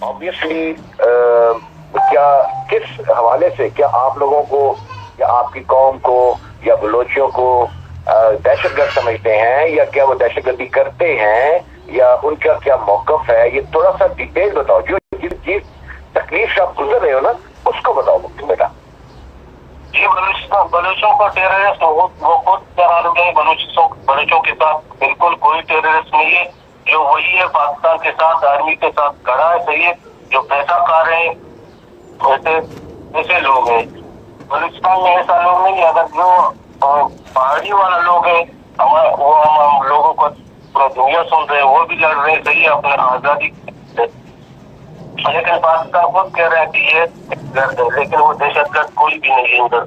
Obviously क्या किस हवाले से, क्या आप लोगों को या आपकी कौम को या बलोचियों को दहशतगर्द समझते हैं, या क्या वो दहशतगर्दी करते हैं, या उनका क्या मौकफ है? ये थोड़ा सा डिटेल बताओ। जो जिस तकलीफ से आप गुजर रहे हो ना, उसको बताओ बेटा। जी, बलूचों को टेररिस्ट वो खुद करार गए। बलूचों के साथ बिल्कुल कोई टेररिस्ट नहीं है। जो वही है पाकिस्तान के साथ, आर्मी के साथ खड़ा है, सही है। जो पैसा खा रहे हैं ऐसे लोग हैं। बलूचिस्तान में ऐसा लोग नहीं है। अगर जो पहाड़ी वाला लोग है, हम लोगों को पूरा दुनिया सुन रहे हैं, वो भी लड़ रहे हैं, सही है, अपने आजादी। लेकिन पाकिस्तान खुद कह रहा है कि ये दहशतगर्द है, लेकिन वो दहशतगर्द कोई भी नहीं है उधर।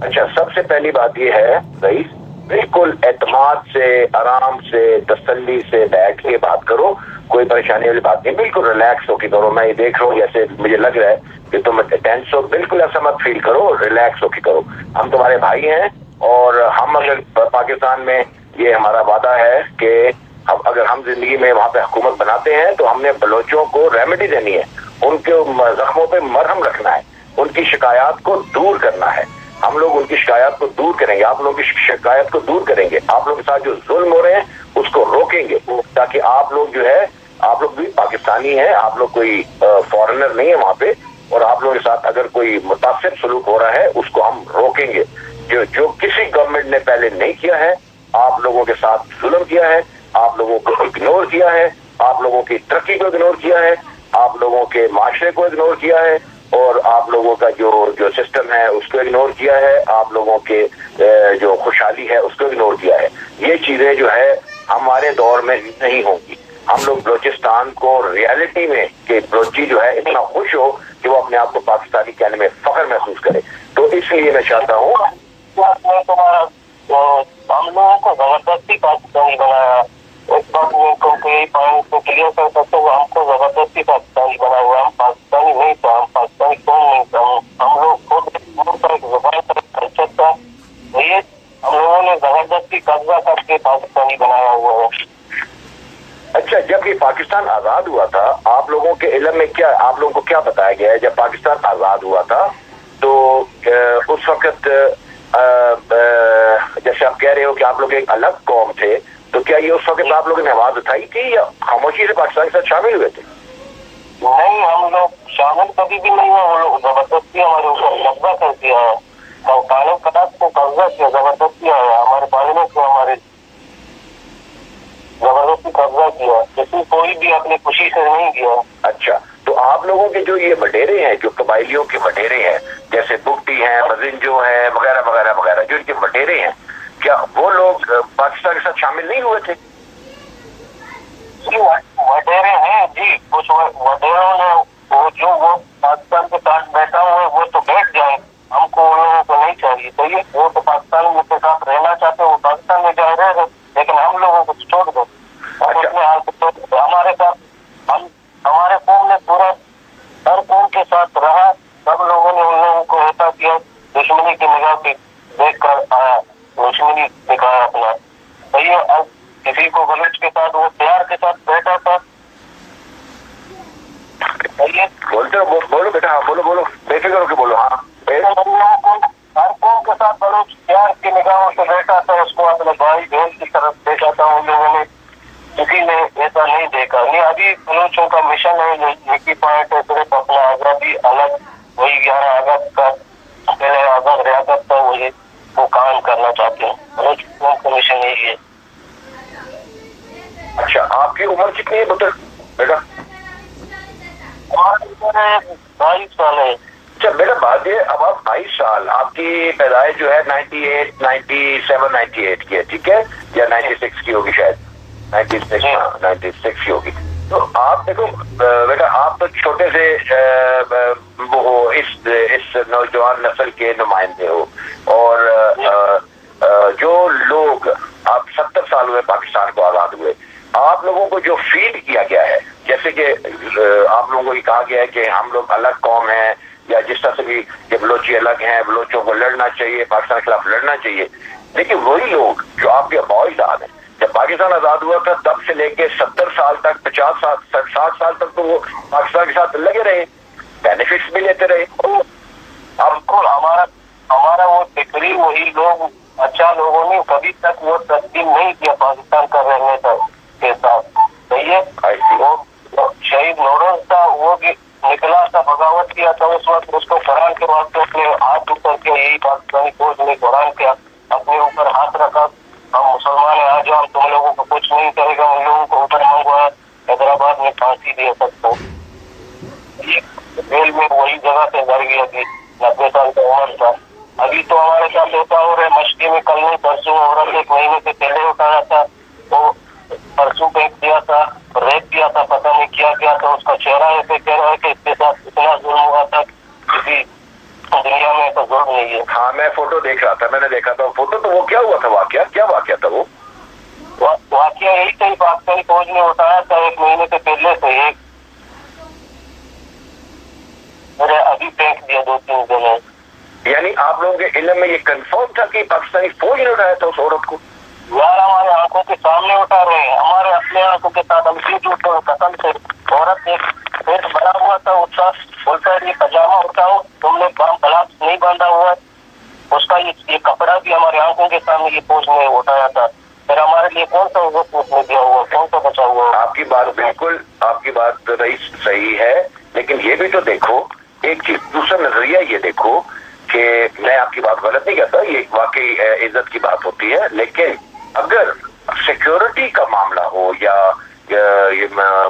अच्छा, सबसे पहली बात ये है रईस, बिल्कुल एतमाद से, आराम से, तसल्ली से बैठ के बात करो। कोई परेशानी वाली बात नहीं, बिल्कुल रिलैक्स होके करो। मैं ये देख रहा हूँ जैसे मुझे लग रहा है कि तुम टेंस हो, बिल्कुल ऐसा मत फील करो, रिलैक्स होके करो। हम तुम्हारे भाई हैं, और हम अगर पाकिस्तान में, ये हमारा वादा है कि अगर हम जिंदगी में वहाँ पे हुकूमत बनाते हैं तो हमने बलोचों को रेमेडी देनी है, उनके जख्मों पे मरहम रखना है, उनकी शिकायत को दूर करना है। हम लोग उनकी शिकायत को दूर करेंगे, आप लोगों की शिकायत को दूर करेंगे। आप लोगों के साथ जो जुल्म हो रहे हैं उसको रोकेंगे, ताकि आप लोग जो है, आप लोग भी पाकिस्तानी हैं, आप लोग कोई फॉरेनर नहीं है वहाँ पे, और आप लोगों के साथ अगर कोई मुतासिब सलूक हो रहा है उसको हम रोकेंगे। जो किसी गवर्नमेंट ने पहले नहीं किया है, आप लोगों के साथ जुल्म किया है, आप लोगों को इग्नोर किया है, आप लोगों की तरक्की को इग्नोर किया है, आप लोगों के माशरे को इग्नोर किया है, और आप लोगों का जो सिस्टम है उसको इग्नोर किया है, आप लोगों के जो खुशहाली है उसको इग्नोर किया है। ये चीजें जो है हमारे दौर में नहीं होंगी। हम लोग बलोचिस्तान को रियलिटी में कि बलोची जो है इतना खुश हो कि वो अपने आप को पाकिस्तानी कहने में फख्र महसूस करे। तो इसलिए मैं चाहता हूँ, हम लोगों को जबरदस्ती पाकिस्तानी बनाया। इस बात में को क्लियर कर सकते हो, हमको जबरदस्ती पाकिस्तानी बना हुआ। हम पाकिस्तानी नहीं था, हम पाकिस्तानी कौन नहीं था। हम लोग खुद जुबान पर कल्चर था, ये हम लोगों ने जबरदस्ती कब्जा करके पाकिस्तानी बनाया हुआ है। अच्छा, जब ये पाकिस्तान आजाद हुआ था, आप लोगों के इल्म में क्या, आप लोगों को क्या बताया गया है? जब पाकिस्तान आजाद हुआ था तो उस वक्त जैसे आप कह रहे हो कि आप लोग एक अलग कौम थे, तो क्या ये उस वक्त आप लोगों ने आवाज उठाई थी या खामोशी से पाकिस्तान के साथ शामिल हुए थे? नहीं, हम लोग शामिल कभी भी नहीं हुआ। वो लोग जबरदस्ती हमारे ऊपर कब्जा कर दिया है, कानून कदात को कब्जा किया, जबरदस्ती आया हमारे पार्लियामेंट को, हमारे जबरदस्ती कब्जा किया। किसी कोई भी अपनी खुशी से नहीं किया। अच्छा, तो आप लोगों के जो ये वडेरे हैं, जो कबाइलियों के वडेरे हैं, जैसे बुगटी हैं, मजिंजो हैं, वगैरह वगैरह वगैरह, जो इनके वडेरे हैं, क्या वो लोग पाकिस्तान के साथ शामिल नहीं हुए थे? जी, वडेरे हैं जी। कुछ वडेरों ने वो पाकिस्तान के साथ बैठा हुआ है, वो तो बैठ जाए, हमको उन लोगों को नहीं चाहिए। तो ये वो तो पाकिस्तान के साथ रहना चाहते हैं, वो पाकिस्तान में जा रहे हैं, लेकिन हम लोगों को छोड़ दो। अपने हाल को छोड़ दो। हमारे साथ हमारे कौम ने पूरा हर कौम के साथ रहा। सब लोगों ने उन लोगों को ऐसा किया, दुश्मनी की निगाह से देख कर आया, दुश्मनी दिखाया अपना। तो ये अब किसी को बलूच के साथ वो प्यार के साथ बैठा था। बोलते हो, बोलो बेटा, हाँ बोलो बोलो, बेफिक्र होकर बोलो। हाँ, हर कौम के साथ बलूच प्यार की निगाहों से बैठा था, उसको अपने भाई बहन की तरफ देखा था। उन लोगों ने किसी ने ऐसा नहीं देखा। नहीं, अभी बलूचों का मिशन है, एक ही पॉइंट है, सिर्फ अपना आजादी अलग, वही 11 अगस्त का पहले आजाद रियासत था, वही वो काम करना चाहते हैं। बलूच का मिशन यही है। अच्छा, आपकी उम्र कितनी है बेटा? 22 साल है। अच्छा बेटा, बात ये, अब आप 22 साल, आपकी पैदाइश जो है 98, 97, 98 की है, ठीक है, या 96 की होगी शायद, 96 की होगी। तो आप देखो बेटा, आप तो छोटे से वो हो, इस नौजवान नस्ल के नुमाइंदे हो, और जो लोग, आप 70 साल हुए पाकिस्तान को आजाद हुए, आप लोगों को जो फीड किया गया है, जैसे कि आप लोगों को ये कहा गया है कि हम लोग अलग कौम हैं, या जिस तरह से भी कि बलोची अलग हैं, बलोचों को लड़ना चाहिए, पाकिस्तान के खिलाफ लड़ना चाहिए, लेकिन वही लोग जो आपके अबाइजाद हैं, जब पाकिस्तान आजाद हुआ था तब से लेके 70 साल तक, 50 साल, 60 साल तक तो वो पाकिस्तान के साथ लगे रहे, बेनिफिट्स भी लेते रहे। बिल्कुल हमारा वो फिक्री वही लोग, अच्छा लोगों ने कभी तक वो तस्लीम नहीं किया पाकिस्तान का रहने के साथ। सही है, वो शहीद नौरोज था, वो निकला था, बगावत किया था उस वक्त, उसको कुरान के वास्ते अपने हाथ ऊपर किया, यही पाकिस्तानी फौज ने कुरान के अपने ऊपर हाथ रखा, हम मुसलमान हैं, आ जाओ, तुम लोगों को कुछ नहीं करेगा, उन लोगों को ऊपर मंगवाया, हैदराबाद में फांसी दिया सबको। जेल में वही जगह से मर गया थी, 90 साल का उम्र था। अभी तो हमारे साथ होता हो रहा है मस्ती में, कल नहीं परसों औरत 1 महीने से पहले उठाया था, वो परसों फेंक दिया था, रेप किया था, पता नहीं क्या किया था, उसका चेहरा ऐसे कह रहा है कि इसके साथ इतना जुल्म हुआ था, किसी दुनिया में ऐसा जुल्म नहीं है। हाँ, मैं फोटो देख रहा था, मैंने देखा था फोटो। तो वो क्या हुआ था, वाकया क्या वाकया था? वो वाकया यही था, पाकिस्तानी फौज ने उठाया था 1 महीने से पहले से, एक अभी फेंक दिया 2-3 जने। यानी आप लोगों के इल्म में ये कंफर्म था कि पाकिस्तानी फौज ने उठाया था उस औरत को? यार हमारे आंखों के सामने उठा रहे हैं, हमारे अपने आंखों के साथ, हम सीट उठे कसम से। औरत एक पेट भरा हुआ था, उसका बोलता है ये पजामा उठाओ, तुमने गला नहीं बांधा हुआ है, उसका ये कपड़ा भी हमारे आंखों के सामने ये फौज ने उठाया था। फिर हमारे लिए कौन सा उसने दिया हुआ, कौन सा बचा हुआ? आपकी बात बिल्कुल, आपकी बात रईस सही है, लेकिन ये भी तो देखो एक चीज, दूसरा नजरिया ये देखो कि मैं आपकी बात गलत नहीं कहता, ये वाकई इज्जत की बात होती है, लेकिन अगर सिक्योरिटी का मामला हो या ये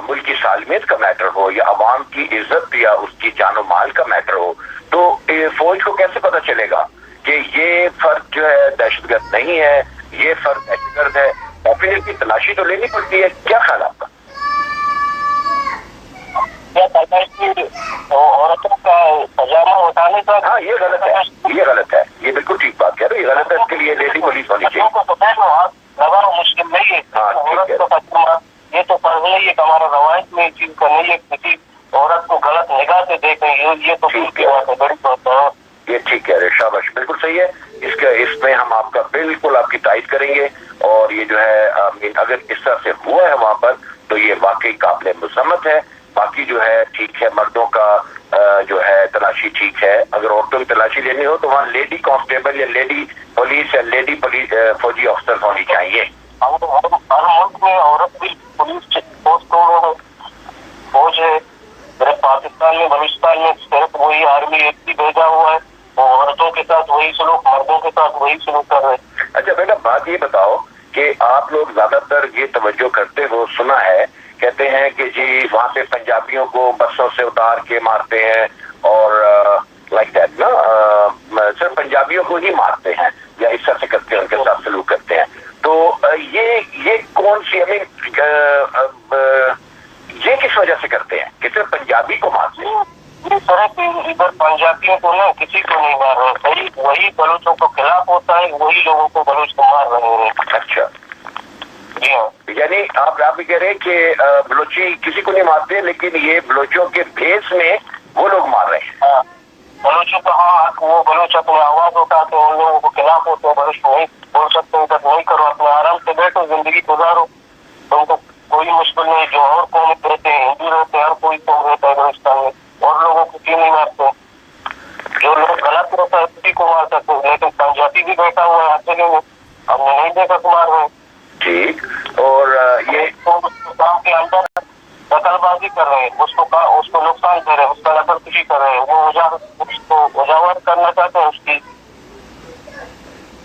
मुल्क की सालमियत का मैटर हो या अवाम की इज्जत या उसकी जानो माल का मैटर हो, तो फौज को कैसे पता चलेगा कि ये फर्द जो है दहशतगर्द नहीं है, ये फर्द दहशतगर्द है? डेफिनेटली तलाशी तो लेनी पड़ती है। क्या ख्याल आपका? औरतों का पजामा उठाने का, हाँ ये गलत है, ये गलत है, ये बिल्कुल ठीक बात कह रहे हो, ये गलत है। इसके लिए लेडी पुलिस होनी चाहिए। लगाओ मुश्किल नहीं है, औरत को पजामा ये तो फर्ज नहीं है, हमारा रवायत में चीज का नहीं है, किसी औरत को गलत निगाह से देखें, ये तो ठीक है, बड़ी बात है। ये ठीक कह रहे, शाबाश, बिल्कुल सही है। इसमें हम आपका बिल्कुल आपकी तारीफ करेंगे, और ये जो है अगर इस तरह से हुआ है वहां पर तो ये वाकई काबिल मुसम्मत है। बाकी जो है ठीक है, मर्दों का जो है तलाशी ठीक है, अगर औरतों की तलाशी लेनी हो तो वहाँ लेडी कांस्टेबल या लेडी पुलिस या लेडी फौजी अफसर होनी चाहिए। हर मुल्क में औरत भी पुलिस फौज है, सिर्फ पाकिस्तान में बलूचिस्तान में सिर्फ वही आर्मी एक ही भेजा हुआ है, वो औरतों के साथ वही सलूक, मर्दों के साथ वही सलूक कर रहे हैं। अच्छा बेटा, बात ये बताओ कि आप लोग ज्यादातर ये तवज्जो करते हो, सुना है कहते हैं कि जी वहाँ पे पंजाबियों को बसों से उतार के मारते हैं और लाइक दैट ना, सिर्फ पंजाबियों को ही मारते हैं या इस तरह से करते हैं, उनके साथ सलूक करते हैं। तो ये कौन सी, आई मीन ये किस वजह से करते हैं कि सिर्फ पंजाबी को मारते हैं? इधर पंजाबियों को ना किसी को नहीं मार रहे, वही बलूचों को खिलाफ होता है, वही लोगों को बलूच को मार रहे हैं। अच्छा, जी हाँ, यानी आप भी कह रहे हैं कि बलोची किसी को नहीं मारते, लेकिन ये बलोचों के भेस में वो लोग मार रहे हैं। हाँ, बलूचों का हाँ, वो बलूच अपने आवाज उठाते हैं, उन लोगों को खिलाफ होते हैं, बलूच नहीं बोल सकते, इधर नहीं करो, अपने आराम से बैठो, जिंदगी गुजारो, तुमको कोई मुश्किल नहीं। जो और कौम रहते हैं, हिंदू रहते हैं, हर कोई कौम रहता है बलूचिस्तान में, और लोगों को क्यों नहीं मारते? जो लोग गलत रहता है उसी को मार सकते हैं, लेकिन पंजाबी भी बैठा हुआ है अकेले में, हमने नहीं देखा कुमार में। ठीक, और ये काम के अंदर दखलबाजी कर रहे हैं, उसको नुकसान दे रहे हैं, उसका नकलकुशी कर रहे हैं, वो उसको उजागर करना चाहते हैं उसकी।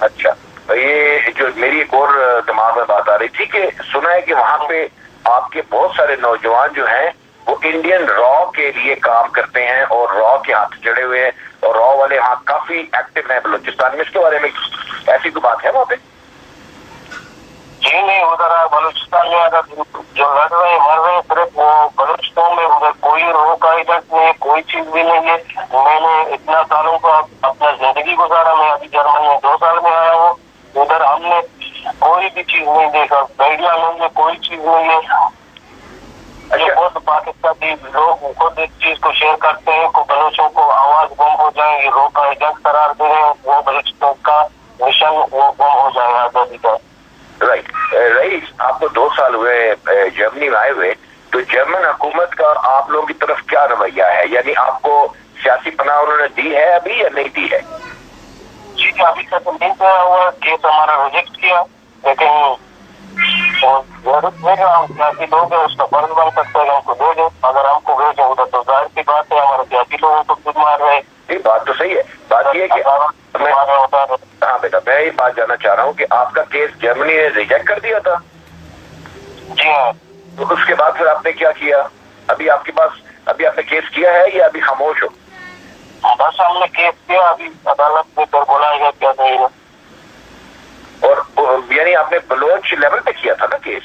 अच्छा, ये जो मेरी एक और दिमाग में बात आ रही थी कि सुना है कि वहाँ पे आपके बहुत सारे नौजवान जो हैं वो इंडियन रॉ के लिए काम करते हैं और रॉ के हाथ जड़े हुए हैं, और रॉ वाले हाथ काफी एक्टिव हैं बलूचिस्तान में। इसके बारे में ऐसी कोई बात है वहाँ पे? जी नहीं, उधर बलूचिस्तान में अगर जो लड़ रहे हैं मर रहे हैं, सिर्फ वो बलूचिस्तान में, उधर कोई रो का एजेंट नहीं है, कोई चीज भी नहीं है। मैंने इतना सालों का अपना जिंदगी गुजारा, मैं अभी जर्मन में 2 साल में आया हूँ, उधर हमने कोई भी चीज नहीं देखा, गाइडिया नहीं है, कोई चीज नहीं है। अच्छा, बहुत पाकिस्तानी लोग खुद इस चीज को शेयर करते हैं को बलूचों को आवाज गुम हो जाए, ये रो का एजेंट करार दे रहे हैं, वो बलूचिस्तान का मिशन वो गुम हो जाए आजादी का। राइट, रईस आपको 2 साल हुए जर्मनी में आए हुए, तो जर्मन हुकूमत का आप लोगों की तरफ क्या रवैया है? यानी आपको सियासी पनाह उन्होंने दी है अभी या नहीं दी है? जी अभी तक नहीं दिया हुआ, केस हमारा रिजेक्ट किया, लेकिन सियासी लोग हैं, उसका फर्ज बन सकता है हमको दे दो। अगर हमको भेजे उधर तो जाहिर सी बात है हमारे सियासी लोगों को खुद मार रहे। ये बात तो सही है। बात ये कि हाँ बेटा, मैं ये बात जानना चाह रहा हूँ कि आपका केस जर्मनी ने रिजेक्ट कर दिया था। जी हाँ। तो उसके बाद फिर आपने क्या किया? अभी आपके पास अभी आपने केस किया है या अभी खामोश हो? बस हमने केस किया, अभी अदालत में तो बुलाएगा क्या नहीं है। और यानी आपने बलोच लेवल पे किया था ना केस?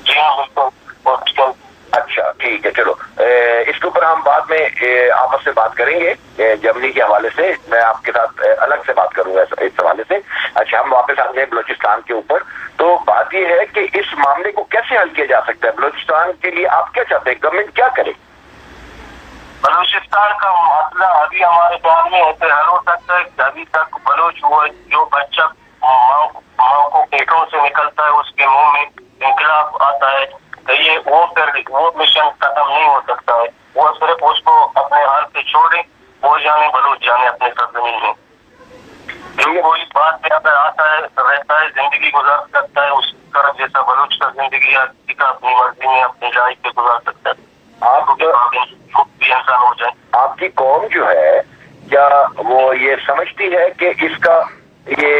जी हाँ बिल्कुल। अच्छा ठीक है, चलो इसके ऊपर हम बाद में आपस में बात करेंगे जर्मनी के हवाले से। मैं आपके साथ अलग से बात करूंगा इस हवाले से। अच्छा, हम वापस आते हैं बलोचिस्तान के ऊपर। तो बात यह है कि इस मामले को कैसे हल किया जा सकता है? बलोचिस्तान के लिए आप क्या चाहते हैं, गवर्नमेंट क्या करे? बलूचिस्तान का मसला अभी हमारे ख्याल में ऐसे हल हो सकता है। अभी तक बलोच हुआ जो बच्चा माँ को पेटों से निकलता है उसके मुंह में इंकलाब आता है, तो ये वो मिशन खत्म नहीं हो सकता है। वो सिर्फ उसको अपने हाल पे छोड़े, वो जाने बलूच जाने अपने सरजमीन में। जो कोई बात पे अगर आता है रहता है, जिंदगी गुजार सकता है उस तरफ जैसा बलूच का जिंदगी अपनी मर्जी में अपनी लाइफ पे गुजार सकता है। भी इंसान हो जाए। आपकी कौम जो है क्या वो ये समझती है कि इसका ये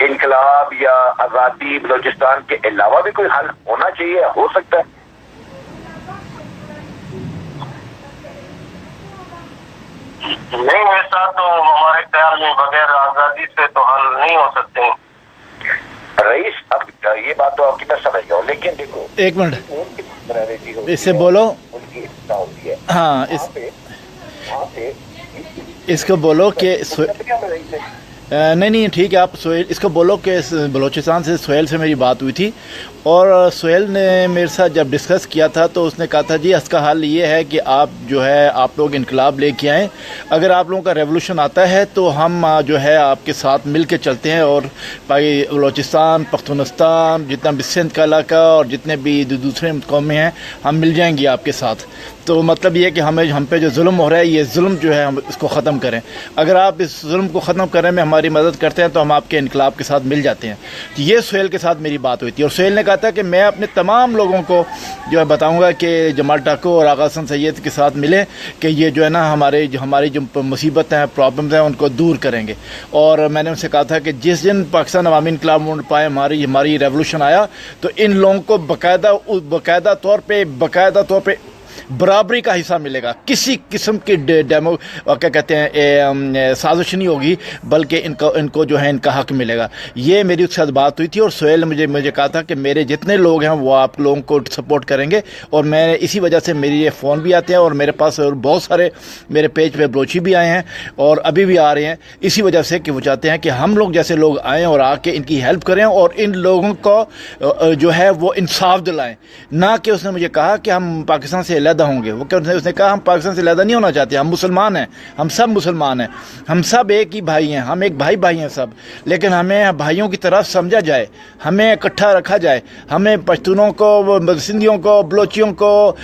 इनकलाब या आजादी बलोचिस्तान के अलावा भी कोई हल होना चाहिए, हो सकता है? नहीं, ऐसा तो हमारे ख्याल में बगैर आजादी से तो हल नहीं हो सकते। रईस, अब ये बात तो आपकी मैं समझ गया हूँ, लेकिन देखो एक मिनट इससे बोलो, उनकी इच्छा होती है। हाँ इसको बोलो कि नहीं ठीक है, आप सोहेल इसको बोलो कि बलोचिस्तान से सोहेल से मेरी बात हुई थी और सोहेल ने मेरे साथ जब डिस्कस किया था तो उसने कहा था जी इसका हल ये है कि आप जो है आप लोग इनकलाब लेके आएँ, अगर आप लोगों का रेवोल्यूशन आता है तो हम जो है आपके साथ मिल के चलते हैं और बलोचिस्तान, पख्तूनस्तान, जितना भी सिंध का इलाका और जितने भी दूसरे कौमें हैं हम मिल जाएंगे आपके साथ। तो मतलब ये है कि हम पे जो जुल्म हो रहा है ये जुल्म जो है हम इसको ख़त्म करें। अगर आप इस जुल्म को ख़त्म करने में हमारी मदद करते हैं तो हम आपके इनकलाब के साथ मिल जाते हैं। तो ये सोहेल के साथ मेरी बात हुई थी और सोहेल ने कहा था कि मैं अपने तमाम लोगों को जो है बताऊंगा कि जमाल टाको और आगा हसन सैयद के साथ मिलें कि ये जो है ना हमारी जो मुसीबत हैं, प्रॉब्लम्स हैं उनको दूर करेंगे। और मैंने उनसे कहा था कि जिस दिन पाकिस्तान अवामी इनकलाब मूवमेंट पाए हमारी रेवोल्यूशन आया तो इन लोगों को बाकायदा तौर पे बराबरी का हिस्सा मिलेगा। किसी किस्म की डेमो क्या कहते हैं साजिश नहीं होगी, बल्कि इनको जो है इनका हक मिलेगा। ये मेरी उसके साथ बात हुई थी और सोहेल ने मुझे कहा था कि मेरे जितने लोग हैं वो आप लोगों को सपोर्ट करेंगे और मैं इसी वजह से मेरी ये फ़ोन भी आते हैं और मेरे पास और बहुत सारे मेरे पेज पे बलोची भी आए हैं और अभी भी आ रहे हैं, इसी वजह से कि वो चाहते हैं कि हम लोग जैसे लोग आएँ और आके इनकी हेल्प करें और इन लोगों को जो है वो इंसाफ दिलाएँ। ना कि उसने मुझे कहा कि हम पाकिस्तान से अलग होंगे, वो क्या उसने कहा हम पाकिस्तान से अलग नहीं होना चाहते, हम मुसलमान हैं, हम सब मुसलमान हैं, हम सब एक ही भाई हैं, हम एक भाई हैं सब, लेकिन हमें भाइयों की तरह समझा जाए, हमें इकट्ठा रखा जाए, हमें पश्तूनों को, सिंधियों को, बलोचियों को,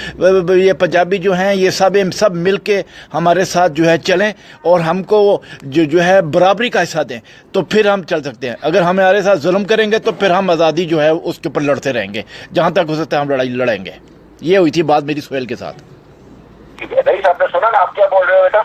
ये पंजाबी जो हैं ये सब मिल के हमारे साथ जो है चलें और हमको जो है बराबरी का हिस्सा दें, तो फिर हम चल सकते हैं। अगर हमारे साथ जुल्म करेंगे तो फिर हम आज़ादी जो है उसके ऊपर लड़ते रहेंगे, जहाँ तक हो सकता है हम लड़ाई लड़ेंगे। ये हुई थी बात मेरी सोहेल के साथ। ठीक है रईस, आपने सुना ना, आप क्या बोल रहे हो बेटा?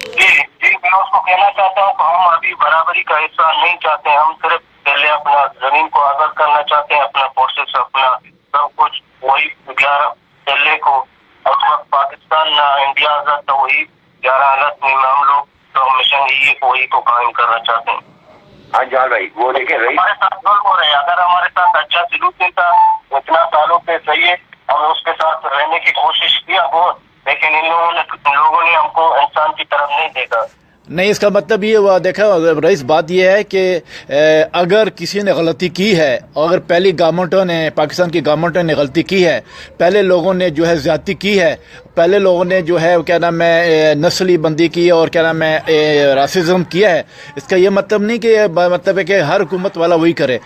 जी मैं उसको कहना चाहता हूँ कि हम अभी बराबरी का हिस्सा नहीं चाहते, हम सिर्फ पहले अपना जमीन को आजाद करना चाहते हैं, अपना फोर्सेस, अपना सब कुछ वही 11 पहले को उस वक्त पाकिस्तान ना इंडिया आजाद था, वही 11 अगस्त में हम लोग तो मिशन वही को कायम करना चाहते हैं। हाँ जान भाई, वो देखें रईस हमारे साथ जुल्म हो रहे हैं, अगर हमारे साथ अच्छा सलूक था इतना सालों पे सही है, हम उसके साथ रहने की कोशिश किया बहुत, लेकिन इन लोगों ने हमको इंसान की तरफ नहीं देखा। नहीं, इसका मतलब ये हुआ, देखा रईस, बात ये है कि अगर किसी ने गलती की है, अगर पहली गवर्नमेंटों ने, पाकिस्तान की गवर्नमेंटों ने गलती की है, पहले लोगों ने जो है ज़्यादती की है, पहले लोगों ने जो है क्या नाम है नस्ली बंदी की और क्या नाम है रासिज्म किया है, इसका ये मतलब नहीं कि मतलब है कि हर हुकूमत वाला वही करे।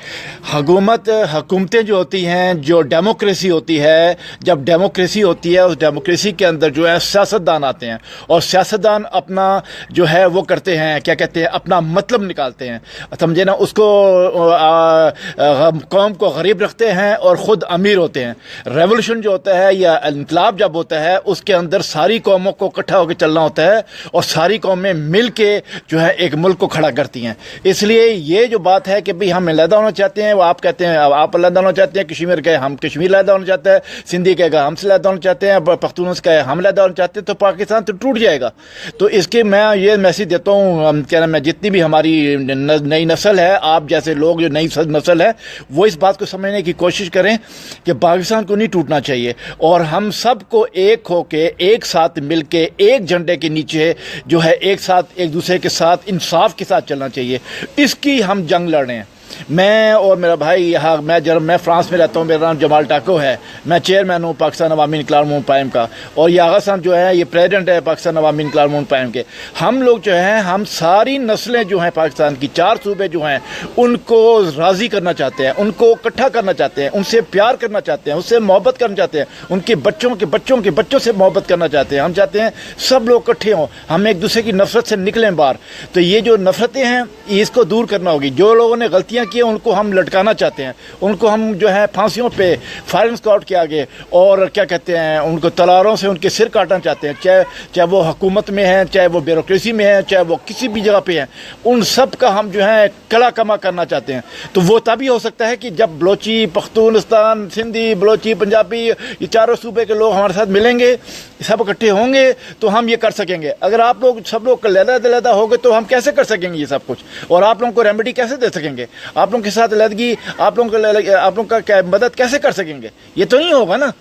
हुकूमतें जो होती हैं, जो डेमोक्रेसी होती है, जब डेमोक्रेसी होती है उस डेमोक्रेसी के अंदर जो है सियासतदान आते हैं और सियासतदान अपना जो है वो करते हैं, क्या कहते हैं, अपना मतलब निकालते हैं, समझे ना, उसको कौम को गरीब रखते हैं और ख़ुद अमीर होते हैं। रेवोल्यूशन जो होता है या इनकलाब जब होता है उसके अंदर सारी कौमों को इकट्ठा होकर चलना होता है और सारी कौमें मिल के जो है एक मुल्क को खड़ा करती हैं। इसलिए ये जो बात है कि भाई हम अलहदा होना चाहते हैं, वो आप कहते हैं आप अलहदा होना चाहते हैं, कश्मीर कहे हम कश्मीर अलहदा होना चाहते हैं, सिंधी कहेगा हम से अलहदा होना चाहते हैं, पख्तूनस कहे हम अलहदा होना चाहते हैं, तो पाकिस्तान तो टूट जाएगा। तो इसके मैं ये मैसेज देता हूँ, क्या नाम है, जितनी भी हमारी नई नस्ल है, आप जैसे लोग जो नई नस्ल है, वो इस बात को समझने की कोशिश करें कि पाकिस्तान को नहीं टूटना चाहिए और हम सबको एक होके एक साथ मिलके एक झंडे के नीचे जो है एक साथ एक दूसरे के साथ इंसाफ के साथ चलना चाहिए। इसकी हम जंग लड़ रहे हैं। मैं और मेरा भाई यहाँ, मैं फ्रांस में रहता हूँ, मेरा नाम जमाल टाको है, मैं चेयरमैन हूँ पाकिस्तान अवामी इनकलाब मुकायम का, और ये आगा साहब जो है ये प्रेसिडेंट है पाकिस्तान अवामी इनकलाब मुकायम के। हम लोग जो हैं, हम सारी नस्लें जो हैं पाकिस्तान की, 4 सूबे जो हैं, उनको राज़ी करना चाहते हैं, उनको इकट्ठा करना चाहते हैं, उनसे प्यार करना चाहते हैं, उससे मोहब्बत करना चाहते हैं, उनके बच्चों से मोहब्बत करना चाहते हैं। हम चाहते हैं सब लोग इकट्ठे हों, हम एक दूसरे की नफरत से निकलें बाहर। तो ये जो नफरतें हैं इसको दूर करना होगी। जो लोगों ने गलतियाँ किए उनको हम लटकाना चाहते हैं, उनको हम जो है फांसियों पे फायरिंग स्क्वाड के आगे और क्या कहते हैं उनको तलवारों से उनके सिर काटना चाहते हैं, चाहे वो हुकूमत में है, चाहे वो ब्यूरोक्रेसी में है, चाहे वो किसी भी जगह पे हैं, उन सब का हम जो है कला कमा करना चाहते हैं। तो वो तभी हो सकता है कि जब बलोची, पख्तूनस्तान, सिंधी, बलोची, पंजाबी, ये 4 सूबे के लोग हमारे साथ मिलेंगे, सब इकट्ठे होंगे तो हम ये कर सकेंगे। अगर आप लोग सब लोग अलग-अलग हो गए तो हम कैसे कर सकेंगे ये सब कुछ, और आप लोगों को रेमेडी कैसे दे सकेंगे, आप लोगों के साथ अलहदगी, आप लोगों का क्या मदद कैसे कर सकेंगे, ये तो नहीं होगा ना।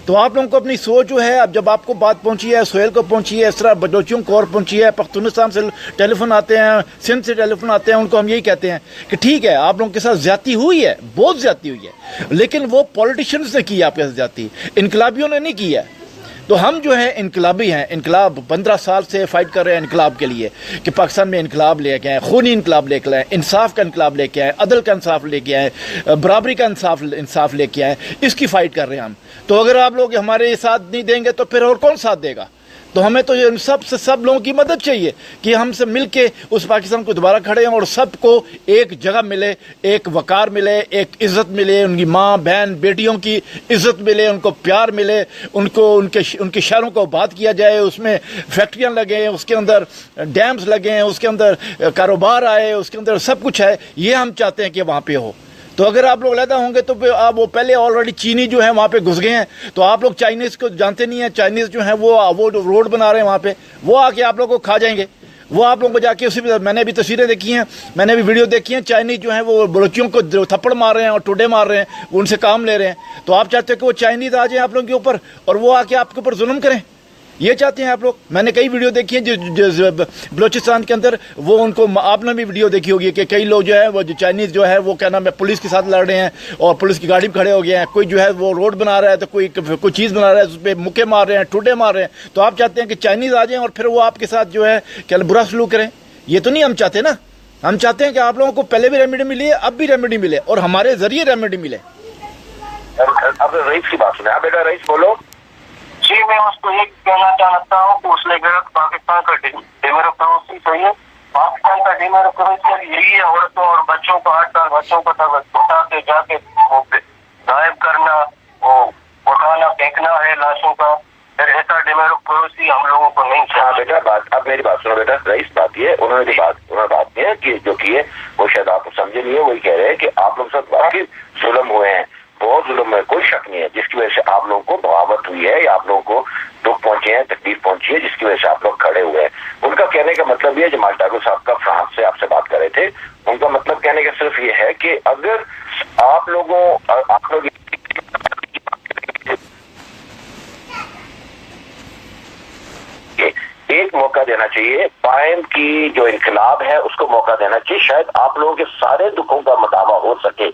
तो आप लोगों को अपनी सोच जो है, अब जब आपको बात पहुंची है, सोहेल को पहुंची है, इस तरह बलोचियों को और पहुंची है, पख्तूनस्तान से टेलीफोन आते हैं, सिंध से टेलीफोन आते हैं, उनको हम यही कहते हैं कि ठीक है आप लोगों के साथ ज्यादती हुई है, बहुत ज्यादती हुई है, लेकिन वो पॉलिटिशियंस ने की आपके साथ ज्यादती, इनकलाबियों ने नहीं की है। तो हम जो है इनकलाबी हैं, इनकलाब 15 साल से फाइट कर रहे हैं इनकलाब के लिए कि पाकिस्तान में इनकलाब लेके आए, खूनी इनकलाब लेके आए, इंसाफ का इनकलाब लेके आए, अदल का इंसाफ लेके आए, बराबरी का इंसाफ लेके आए, इसकी फ़ाइट कर रहे हैं हम। तो अगर आप लोग हमारे साथ नहीं देंगे तो फिर और कौन साथ देगा। तो हमें तो सब लोगों की मदद चाहिए कि हम सब मिल के उस पाकिस्तान को दोबारा खड़े हों और सबको एक जगह मिले, एक वकार मिले, एक इज़्ज़त मिले, उनकी माँ बहन बेटियों की इज़्ज़त मिले, उनको प्यार मिले, उनको उनके शहरों को आबाद किया जाए, उसमें फैक्ट्रियाँ लगें, उसके अंदर डैम्स लगें, उसके अंदर कारोबार आए, उसके अंदर सब कुछ है। ये हम चाहते हैं कि वहाँ पे हो। तो अगर आप लोग अलहदा होंगे तो आप वो पहले ऑलरेडी चीनी जो है वहाँ पे घुस गए हैं, तो आप लोग चाइनीज़ को जानते नहीं हैं, चाइनीज़ जो है वो रोड बना रहे हैं वहाँ पे, वो आके आप लोगों को खा जाएंगे, वो आप लोगों को जाके उसी पे, मैंने भी तस्वीरें देखी हैं, मैंने भी वीडियो देखी हैं, चाइनीज़ जो है वो बलोचियों को थप्पड़ मार रहे हैं और टुडे मार रहे हैं, वो उनसे काम ले रहे हैं। तो आप चाहते हो कि वो चाइनीज़ आ जाए आप लोगों के ऊपर और वो आके आपके ऊपर जुल्म करें, ये चाहते हैं आप लोग। मैंने कई वीडियो देखी है जो बलोचिस्तान के अंदर, वो उनको आपने भी वीडियो देखी होगी कि कई लोग जो है वो जो चाइनीज़ जो है वो क्या नाम है पुलिस के साथ लड़ रहे हैं और पुलिस की गाड़ी में खड़े हो गए हैं, कोई जो है वो रोड बना रहा है तो कोई चीज़ बना रहा है, उस पर मुक्के मार रहे हैं, ठुड्डे मार रहे हैं। तो आप चाहते हैं कि चाइनीज़ आ जाएं और फिर वो आपके साथ जो है क्या बुरा सलूक करें, ये तो नहीं हम चाहते ना। हम चाहते हैं कि आप लोगों को पहले भी रेमेडी मिली है, अब भी रेमेडी मिले और हमारे जरिए रेमेडी मिले। अब रईस की बात सुने, बेटा रईस बोलो। जी मैं उसको ये कहना चाहता हूँ कि उसने पाकिस्तान का डेमोक्रेसी चाहिए, पाकिस्तान का डेमोक्रेसी यही है, औरतों और बच्चों को 8 साल बच्चों को तक उठा के जाके वो गायब करना, वो उठाना फेंकना है लाशों का, फिर ऐसा डेमोक्रेसी हम लोगों को नहीं चाहिए। बेटा बात, अब मेरी बात सुनो बेटा, रईस बात ये उन्होंने बात की है कि जो की है वो शायद आप समझे नहीं है, वही कह रहे हैं कि आप लोग सब बाकी जुल्म हुए हैं, बहुत जुल्म में कोई शक नहीं है, जिसकी वजह से आप लोगों को बगावत हुई है या आप लोगों को दुख पहुंचे हैं, तकलीफ पहुंची है, जिसकी वजह से आप लोग खड़े हुए हैं। उनका कहने का मतलब ये, जमाल टाको साहब का फ्रांस से आपसे बात कर रहे थे, उनका मतलब कहने का सिर्फ ये है कि अगर आप लोग एक मौका देना चाहिए, पायम की जो इनकलाब है उसको मौका देना चाहिए, शायद आप लोगों के सारे दुखों का मदावा हो सके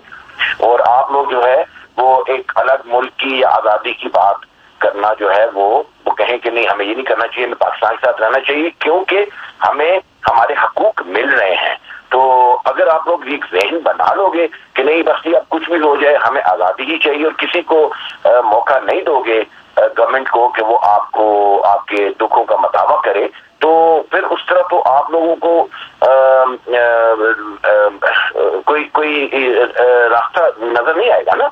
और आप लोग जो है वो एक अलग मुल्क की या आज़ादी की बात करना जो है वो کو کہیں کہ نہیں ہمیں یہ نہیں کرنا چاہیے, ہمیں پاکستان کے ساتھ رہنا چاہیے کیونکہ ہمیں ہمارے حقوق مل رہے ہیں. تو اگر آپ لوگ ایک ذہن بنا لو گے کہ نہیں بس اب کچھ بھی ہو جائے ہمیں آزادی ہی چاہیے اور کسی کو موقع نہیں دو گے گورنمنٹ کو کہ وہ آپ کو آپ کے دکھوں کا مداوع کرے, تو پھر اس طرح تو آپ لوگوں کو کوئی راستہ نظر نہیں آئے گا نا.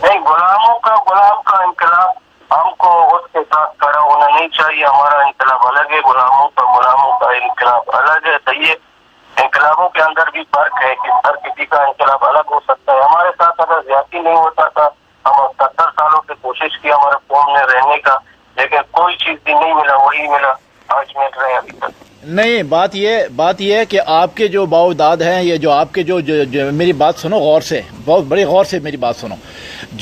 نہیں, غلام کا انقلاب ہم کو اس کے ساتھ کھڑا ہونا نہیں چاہیے. ہمارا انقلاب الگ ہے, غلاموں کا انقلاب الگ ہے. صحیح ہے, انقلابوں کے اندر بھی فرق ہے کہ ہر کسی کا انقلاب الگ ہو سکتا ہے. ہمارے ساتھ اگر زیادتی نہیں ہوتا تھا, ہم 70 سالوں سے کوشش کی ہمارے قوم نے رہنے کا, لیکن کوئی چیز بھی نہیں ملا, وہی ملا آج مل رہے ہیں ابھی تک. نہیں, بات یہ ہے کہ آپ کے جو باؤداد ہیں, یہ جو آپ کے جو میری بات سنو غور سے, بہت بڑے غور سے میری بات سنو.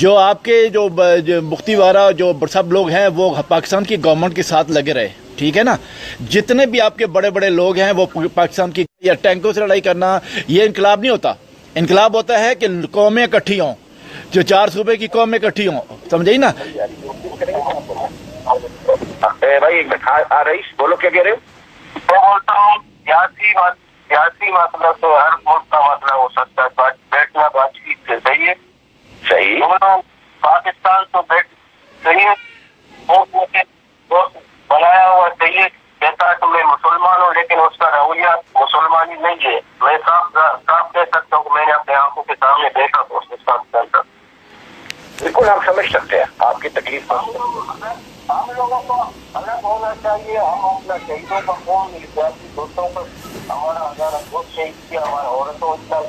جو آپ کے جو مفتی وارا جو سب لوگ ہیں وہ پاکستان کی گورنمنٹ کے ساتھ لگے رہے, ٹھیک ہے نا. جتنے بھی آپ کے بڑے بڑے لوگ ہیں وہ پاکستان کی یا ٹینکوں سے لڑائی کرنا, یہ انقلاب نہیں ہوتا. انقلاب ہوتا ہے کہ قومیں اکٹھی ہوں, جو 4 صوبے کی قومیں اکٹھی ہوں, سمجھے نا. بھائی ایک منٹ, رئیس بولو کیا کہہ رہے ہو. میں بولتا ہوں سیاسی مسئلہ سے ہر ملک کا مسئلہ ہو سکتا ہے, بیٹھنا بات چیت سے صحیح ہے. صحیح, پاکستان تو صحیح ہے, بنایا ہوا صحیح ہے, کہتا ہے کہ میں مسلمان ہوں لیکن اس کا رویہ مسلمانی نہیں ہے. میں صاف کہہ سکتا ہوں کہ میں نے اپنے آنکھوں کے سامنے دیکھا تو اس کے ساتھ بالکل ہم سمجھ سکتے ہیں آپ کی تکلیف. ہم لوگوں کو الگ ہونا چاہیے. ہم اپنا شہیدوں کا قوم سیاسی دوستوں پر ہمارا ہزارہ بہت شہید کیا, ہمارا عورتوں کا.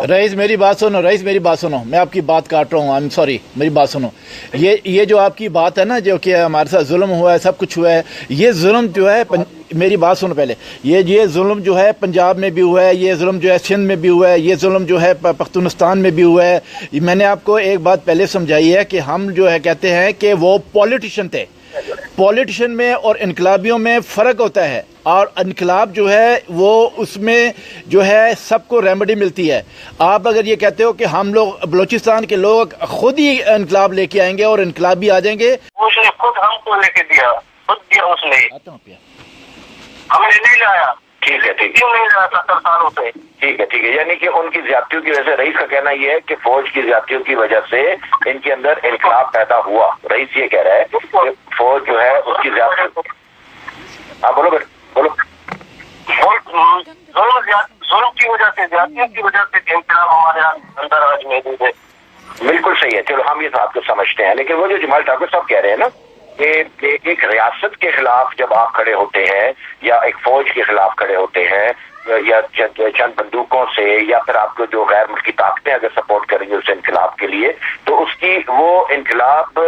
رئیس میری بات سنو, میں آپ کی بات کاٹ رہا ہوں, آئی ایم سوری, میری بات سنو. یہ جو آپ کی بات ہے نا, جو کہ ہمارے ساتھ ظلم ہوا ہے, سب کچھ ہوا ہے, یہ ظلم جو ہے, میری بات سنو پہلے, یہ ظلم جو ہے پنجاب میں بھی ہوا ہے, یہ ظلم جو ہے سندھ میں بھی ہوا ہے, یہ ظلم جو ہے پختونستان میں بھی ہوا ہے. میں نے آپ کو ایک بات پہلے سمجھائی ہے کہ ہم جو ہے کہتے ہیں کہ وہ پولیٹیشین تھے. پولیٹیشن میں اور انقلابیوں میں فرق ہوتا ہے, اور انقلاب جو ہے وہ اس میں جو ہے سب کو ریمیڈی ملتی ہے. آپ اگر یہ کہتے ہو کہ ہم لوگ بلوچستان کے لوگ خود ہی انقلاب لے کے آئیں گے اور انقلابی آ جائیں گے, اس نے خود ہم کو لے کے دیا, خود دیا اس نے, ہم نے نہیں لایا. ٹھیک ہے, کیوں نہیں لایا 70 سالوں سے. ٹھیک ہے, یعنی کہ ان کی زیادتیوں کی وجہ سے, رئیس کا کہنا یہ ہے کہ فوج کی زیادتیوں کی وجہ سے ان کے اندر انقلاب پیدا ہوا. رئیس یہ کہہ رہا ہے کہ فوج جو ہے اس کی زیادتی. آپ بولو. ظلم کی وجہ سے, زیادتیوں کی وجہ سے انقلاب ہمارے اندر آج موجود ہے. بالکل صحیح ہے, چلو ہم یہ بات کو سمجھتے ہیں, لیکن وہ جو جمال ٹھاکر صاحب کہہ رہے ہیں نا کہ ایک ریاست کے خلاف جب آپ کھڑے ہوتے ہیں یا ایک فوج کے خلاف کھڑے ہوتے ہیں یا چند بندوقوں سے, یا پھر آپ کو جو غیر ملکی طاقتیں اگر سپورٹ کریں گے اس انقلاب کے لیے, تو اس کی وہ انقلاب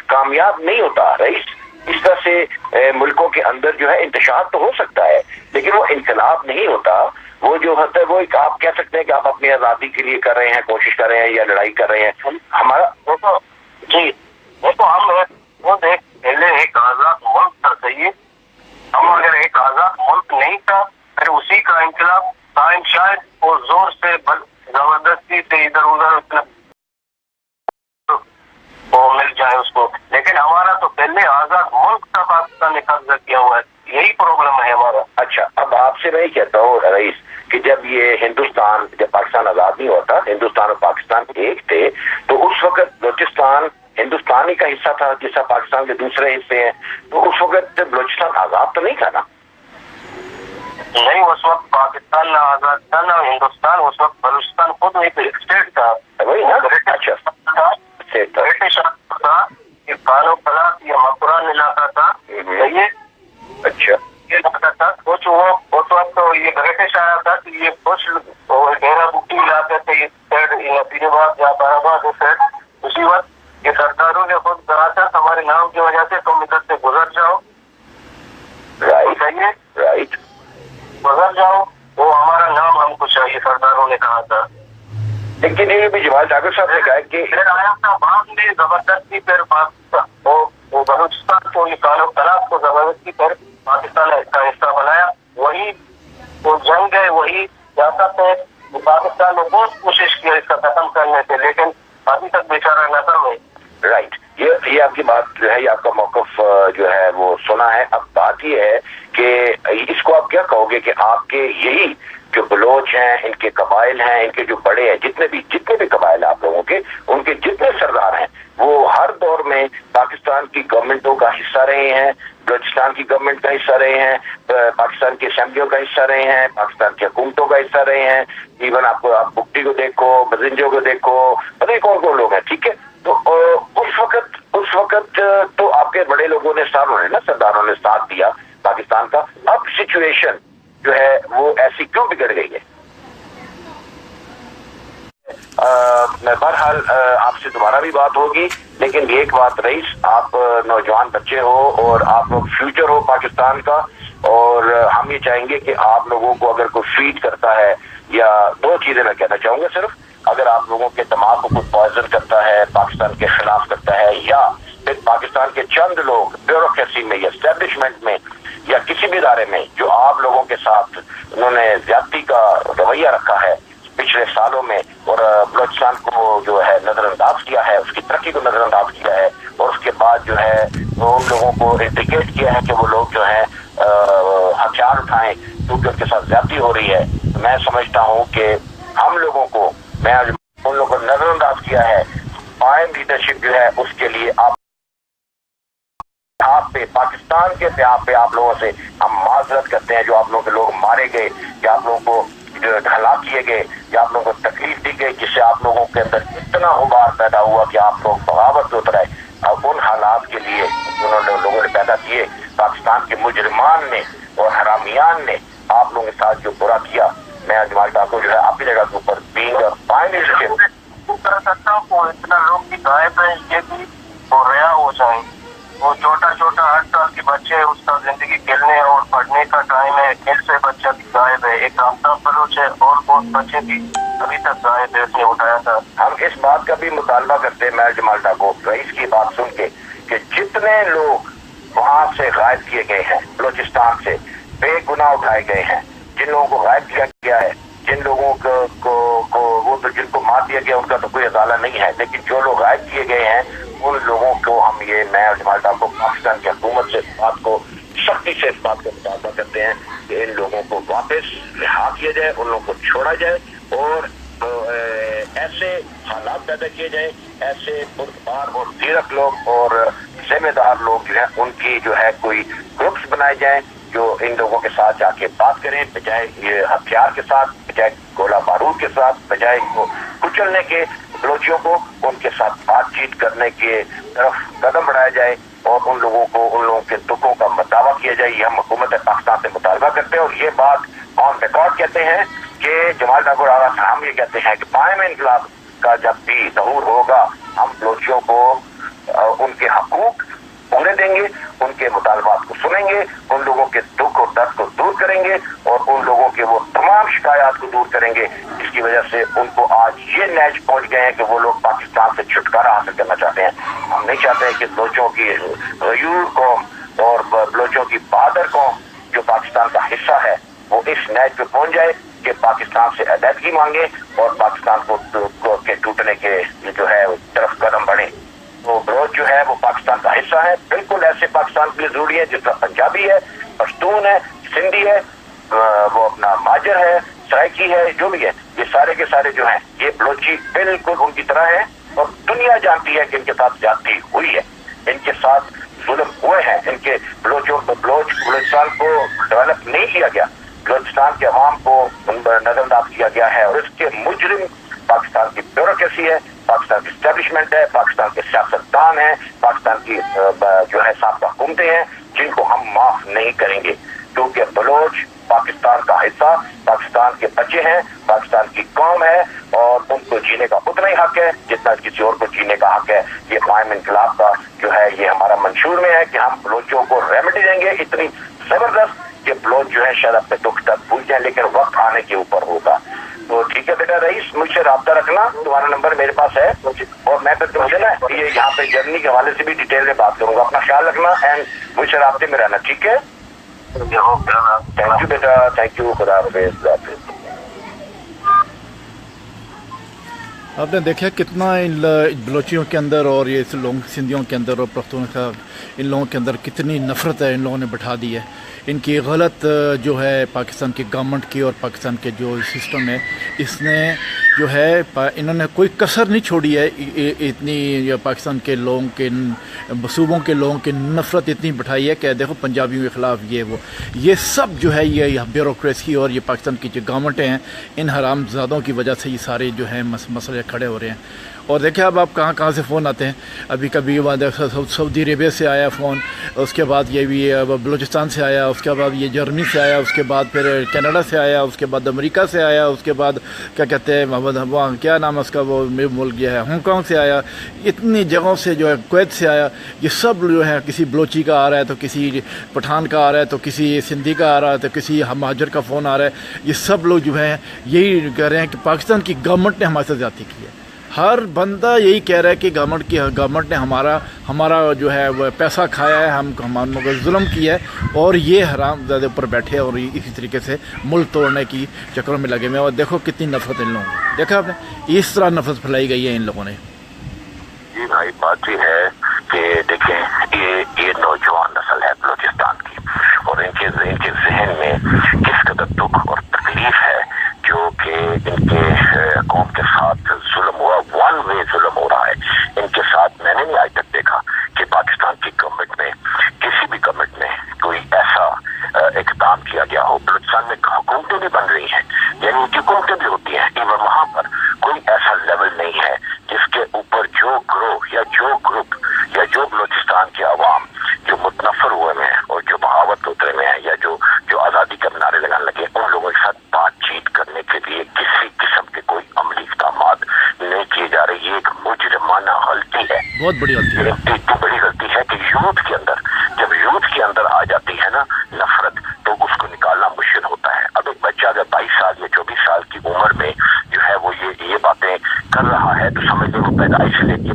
کامیاب نہیں ہوتا. رئیس, اس طرح سے ملکوں کے اندر جو ہے انتشار تو ہو سکتا ہے لیکن وہ انقلاب نہیں ہوتا. وہ جو ہوتا ہے وہ ایک آپ کہہ سکتے ہیں کہ آپ اپنی آزادی کے لیے کر رہے ہیں, کوشش کر رہے ہیں یا لڑائی کر رہے ہیں. ہمارا جی دیکھو, ہم وہ پہلے ایک آزاد ملک تھا, صحیح. ہم اگر ایک آزاد ملک نہیں تھا پھر اسی کا انقلاب قائم شاید وہ زور سے زبردستی سے ادھر ادھر وہ مل جائے اس کو, لیکن ہمارا تو پہلے آزاد ملک تھا, پاکستان نے قبضہ کیا ہوا ہے, یہی پرابلم ہے ہمارا. اچھا, اب آپ سے میں یہ کہتا ہوں رئیس کہ جب پاکستان آزاد نہیں ہوتا, ہندوستان اور پاکستان ایک تھے, تو اس وقت بلوچستان ہندوستانی کا حصہ تھا جس طرح پاکستان کے دوسرے حصے ہیں, تو اس وقت بلوچستان آزاد تو نہیں تھا نا. نہیں, اس وقت پاکستان نہ آزاد تھا نہ ہندوستان, اس وقت بلوچستان خود ایک اسٹیٹ تھا. وہی نا. اچھا, برٹش تھا, یہ کانو پلاس یا مکران علاقہ تھا. اچھا, یہ علاقہ تھا کچھ, وہ اس وقت تو یہ برٹش آیا تھا کہ یہ کچھ ڈیرا بوٹی علاقے تھے, پیر آباد یا بارآباد سیٹ. اسی وقت یہ سرکاروں نے خود کہا تھا ہمارے نام کی وجہ سے تم ادھر سے گزر جاؤ. رائٹ, گزر جاؤ, وہ ہمارا نام ہم کو چاہیے, سرداروں نے کہا تھا. لیکن یہ بھی جمال ٹھاکر صاحب نے کہا کہ پھر آیا تھا بعد میں زبردستی, پھر وہ بلوچستان کو, یہ کانو پلاس کو زبردستی پھر پاکستان کا حصہ بنایا. وہی وہ جنگ ہے, وہی سیاست ہے. پاکستان نے بہت کوشش کی اس کا ختم کرنے سے, لیکن ابھی تک بیچارہ ناکام ہے. رائٹ, ये आपकी बात जो है, ये आपका मौक़िफ़ जो है वो सुना है। अब बात ये है कि इसको आप क्या कहोगे कि आपके यही जो बलोच हैं, इनके कबाइल हैं, इनके जो बड़े हैं, जितने भी कबाइल आप लोगों के, उनके जितने सरदार हैं, वो हर दौर में पाकिस्तान की गवर्नमेंटों का हिस्सा रहे हैं, बलूचिस्तान की गवर्नमेंट का हिस्सा रहे हैं, पाकिस्तान की असेंबलियों का हिस्सा रहे हैं, पाकिस्तान की हुकूमतों का हिस्सा रहे हैं। इवन आप बुकटी को देखो, बजिंजो को देखो, पता नहीं कौन कौन लोग हैं, ठीक है। तो उस वक्त तो आपके बड़े लोगों ने, सरदारों ने साथ दिया पाकिस्तान का। अब सिचुएशन जो है वो ऐसी क्यों बिगड़ गई है? बहरहाल आपसे दोबारा भी बात होगी, लेकिन एक बात रईस, आप नौजवान बच्चे हो और आप लोग फ्यूचर हो पाकिस्तान का, और हम ये चाहेंगे कि आप लोगों को अगर कोई फीड करता है, या दो चीजें मैं कहना चाहूंगा सिर्फ, अगर आप लोगों के दिमाग को कोई पॉइजन करता है, पाकिस्तान के खिलाफ करता है, या फिर पाकिस्तान के चंद लोग ब्यूरोक्रेसी में या एस्टेब्लिशमेंट में या किसी भी इदारे में जो आप लोगों के साथ उन्होंने ज्यादती का रवैया रखा है पिछले सालों में, और बलूचिस्तान को जो है नजरअंदाज किया है, उसकी तरक्की को नजरअंदाज किया है, और उसके बाद जो है उन लोगों को इंडिकेट किया है कि वो लोग जो है हथियार उठाएं क्योंकि उनके साथ ज्यादती हो रही है। मैं समझता हूँ कि हम लोगों को, मैं उन लोगों को नजरअंदाज किया है। कायम लीडरशिप जो है उसके लिए आप पे, पाकिस्तान के प्यार पे आप लोगों से हम माजरत करते हैं। जो आप लोगों के लोग मारे गए, या आप लोगों को हलाक किए गए, या आप लोगों को तकलीफ दी गई, जिससे आप लोगों के अंदर इतना उबार पैदा हुआ कि आप लोग बगावत में उतराए। अब उन हालात के लिए उन्होंने लोगों ने पैदा किए, पाकिस्तान के मुजरिमान ने और हरामियान ने आप लोगों के साथ जो बुरा किया, मैं जमाल ठाकुर जो है आपकी जगह के ऊपर इतना लोग भी गायब है, ये भी हो रहा हो जाए। वो छोटा 8 साल के बच्चे, उसका जिंदगी खेलने और पढ़ने का टाइम है, खेल से बच्चा भी गायब है। एक आफताब बलोच है और बहुत बच्चे भी अभी तक गायब है, उसने उठाया था। हम इस बात का भी मुतालबा करते हैं मैं जमाल ठाकुर रईस की बात सुन के, कि जितने लोग वहां से गायब किए गए हैं, बलूचिस्तान से बेगुनाह उठाए गए हैं, जिन लोगों को गायब किया गया है, जिन लोगों को वो तो जिनको मार दिया गया उनका तो कोई अदाला नहीं है, लेकिन जो लोग गायब किए गए हैं उन लोगों को हम ये, मैं और जमाल ठाकुर पाकिस्तान की हुकूमत से इस बात को सख्ती से इस बात का मुतालबा करते हैं कि इन लोगों को वापस रिहा किया जाए, उन लोगों को छोड़ा जाए, और ऐसे हालात पैदा किए जाए, ऐसे पुरस्कार और जीरक लोग और जिम्मेदार लोग जो है उनकी जो है कोई ग्रुप्स बनाए जाएं जो इन लोगों के साथ जाके बात करें, बजाय ये हथियार के साथ, बजाय गोला बारूद के साथ, बजाय इनको कुचलने के, बलोचियों को उनके साथ बातचीत करने के तरफ कदम बढ़ाया जाए, और उन लोगों के दुखों का मदावा किया जाए। ये हम हुकूमत पाकिस्तान से मुतालबा करते हैं, और ये बात ऑन रिकॉर्ड कहते हैं कि जमाल ठाकुर आगा साहब ये कहते हैं कि पायम इनकलाब का जब भी ज़हूर होगा, हम बलोचियों को उनके हकूक पूरे देंगे, उनके मुतालबात को सुनेंगे, उन लोगों के दुख और दर्द को दूर करेंगे, और उन लोगों के वो तमाम शिकायत को दूर करेंगे जिसकी वजह से उनको आज ये नैज पहुंच गए हैं कि वो लोग पाकिस्तान से छुटकारा हासिल करना चाहते हैं। हम नहीं चाहते हैं कि बलोचों की गयूर कौम और बलोचों की बहादुर कौम जो पाकिस्तान का हिस्सा है वो इस नैज पे पहुंच जाए कि पाकिस्तान से अलहदगी मांगे और पाकिस्तान को के टूटने के जो है तरफ कदम बढ़े। तो बलोच जो है वो पाकिस्तान का हिस्सा है, बिल्कुल ऐसे पाकिस्तान के लिए जरूरी है जिस तरह पंजाबी है, पश्तून है, सिंधी है, वो अपना माजर है, सराइकी है, जो भी है, ये सारे के सारे जो हैं ये बलोची बिल्कुल उनकी तरह है, और दुनिया जानती है कि इनके साथ ज्यादती हुई है, इनके साथ जुल्म हुए हैं, इनके बलोचिस्तान को डेवलप नहीं किया गया, बलोचिस्तान के अवाम को नजरअंदाज किया गया है, और इसके मुजरिम पाकिस्तान की ब्यूरोक्रेसी है, पाकिस्तान की एस्टेब्लिशमेंट है, पाकिस्तान के सियासतदान है, पाकिस्तान की जो है साबका हुकूमतें हैं, जिनको हम माफ नहीं करेंगे, क्योंकि बलोच पाकिस्तान का हिस्सा, पाकिस्तान के बच्चे हैं, पाकिस्तान की कौम है, और उनको जीने का उतना ही हक है जितना किसी और को जीने का हक है। ये कायम इनकलाब का जो है ये हमारा मंशूर में है कि हम बलोचों को रेमेडी देंगे इतनी जबरदस्त कि बलोच जो है शायद अपने दुख तक भूल जाए, लेकिन वक्त आने के ऊपर होगा। तो ठीक है बेटा रईस, मुझसे राब्ता रखना, तुम्हारा नंबर मेरे पास है, और मैं फिर तुमसे ना ये यहाँ पे जर्नी के हवाले से भी डिटेल में बात करूंगा। अपना ख्याल रखना एंड मुझसे राब्ते में रहना, ठीक है? थैंक यू बेटा, थैंक यू, खुदा हाफिज़। आपने देखा कितना इन बलोचियों के अंदर और ये लोग सिंधियों के अंदर और पख्तूनख्वा इन लोगों के अंदर कितनी नफ़रत है इन लोगों ने बैठा दी है। इनकी गलत जो है पाकिस्तान की गवर्नमेंट की और पाकिस्तान के जो सिस्टम है इसने जो है इन्होंने कोई कसर नहीं छोड़ी है। इतनी पाकिस्तान के लोगों के सूबों के लोगों की नफ़रत इतनी बैठाई है कि देखो पंजाबियों के ख़िलाफ़ ये सब जो है ये ब्यूरोक्रेसी और ये पाकिस्तान की जो गवर्नमेंटें हैं इन हरामज़ादों की वजह से ये सारे जो है मसले खड़े हो रहे हैं। और देखिए अब आप कहाँ से फ़ोन आते हैं। अभी कभी सऊदी अरेबिया से आया फ़ोन, उसके बाद ये भी बलूचिस्तान से आया, उसके बाद ये जर्मनी से आया, उसके बाद फिर कनाडा से आया, उसके बाद अमेरिका से आया, उसके बाद क्या कहते हैं वहाँ क्या नाम है उसका वो मुल्क गया है हांगकॉन्ग से आया। इतनी जगहों से जो है कुवैत से आया। ये सब जो है किसी बलोची का आ रहा है तो किसी पठान का आ रहा है तो किसी सिंधी का आ रहा है तो किसी महाजर का फ़ोन आ रहा है। ये सब लोग जो है यही कह रहे हैं कि पाकिस्तान की गवर्नमेंट ने हमारे साथ ज़्यादती की है। हर बंदा यही कह रहा है कि गवर्नमेंट ने हमारा जो है वो पैसा खाया है, हमारे को जुल्म किया है और ये हरामज़ादे ऊपर बैठे हैं और इसी तरीके से मुल्क तोड़ने की चक्रों में लगे हुए हैं। और देखो कितनी नफरत इन लोगों ने, देखा आपने इस तरह नफरत फैलाई गई है इन लोगों ने। जी भाई बात ये है कि देखें ये नौजवान नस्ल है बलूचिस्तान की और इनके जहन में किस कदर दुख और तकलीफ है जो कि इनके कौम के साथ जुल्म हुआ, वन वे जुल्म हो रहा है इनके साथ। मैंने नहीं आज तक देखा कि पाकिस्तान की गवर्नमेंट में किसी भी गवर्नमेंट में कोई ऐसा इक़दाम किया गया हो। बलूचिस्तान में हुकूमतें भी बन रही हैं, यानी इनकी हुकूमतें भी होती हैं, इवन वहाँ पर कोई ऐसा लेवल नहीं है जिसके ऊपर जो ग्रोह या जो ग्रुप या जो बलूचिस्तान के अवाम जो मुतनफर हुए हैं और जो बगावत उतरे में हैं या जो आज़ादी के नारे लगाने लगे उन लोगों के साथ बातचीत करने के लिए किसी किस्म के कोई अमली इक़दाम नहीं किए जा रहे। ये एक मुजरिमाना गलती है, बहुत बड़ी गलती है। इतनी बड़ी गलती है कि यूथ के अंदर जब यूथ के अंदर आ जाती है ना नफरत तो उसको निकालना मुश्किल होता है। अब एक बच्चा अगर 22 साल या 24 साल की उम्र में जो है वो ये बातें कर रहा है तो समझ लो पैदाइश से लेकर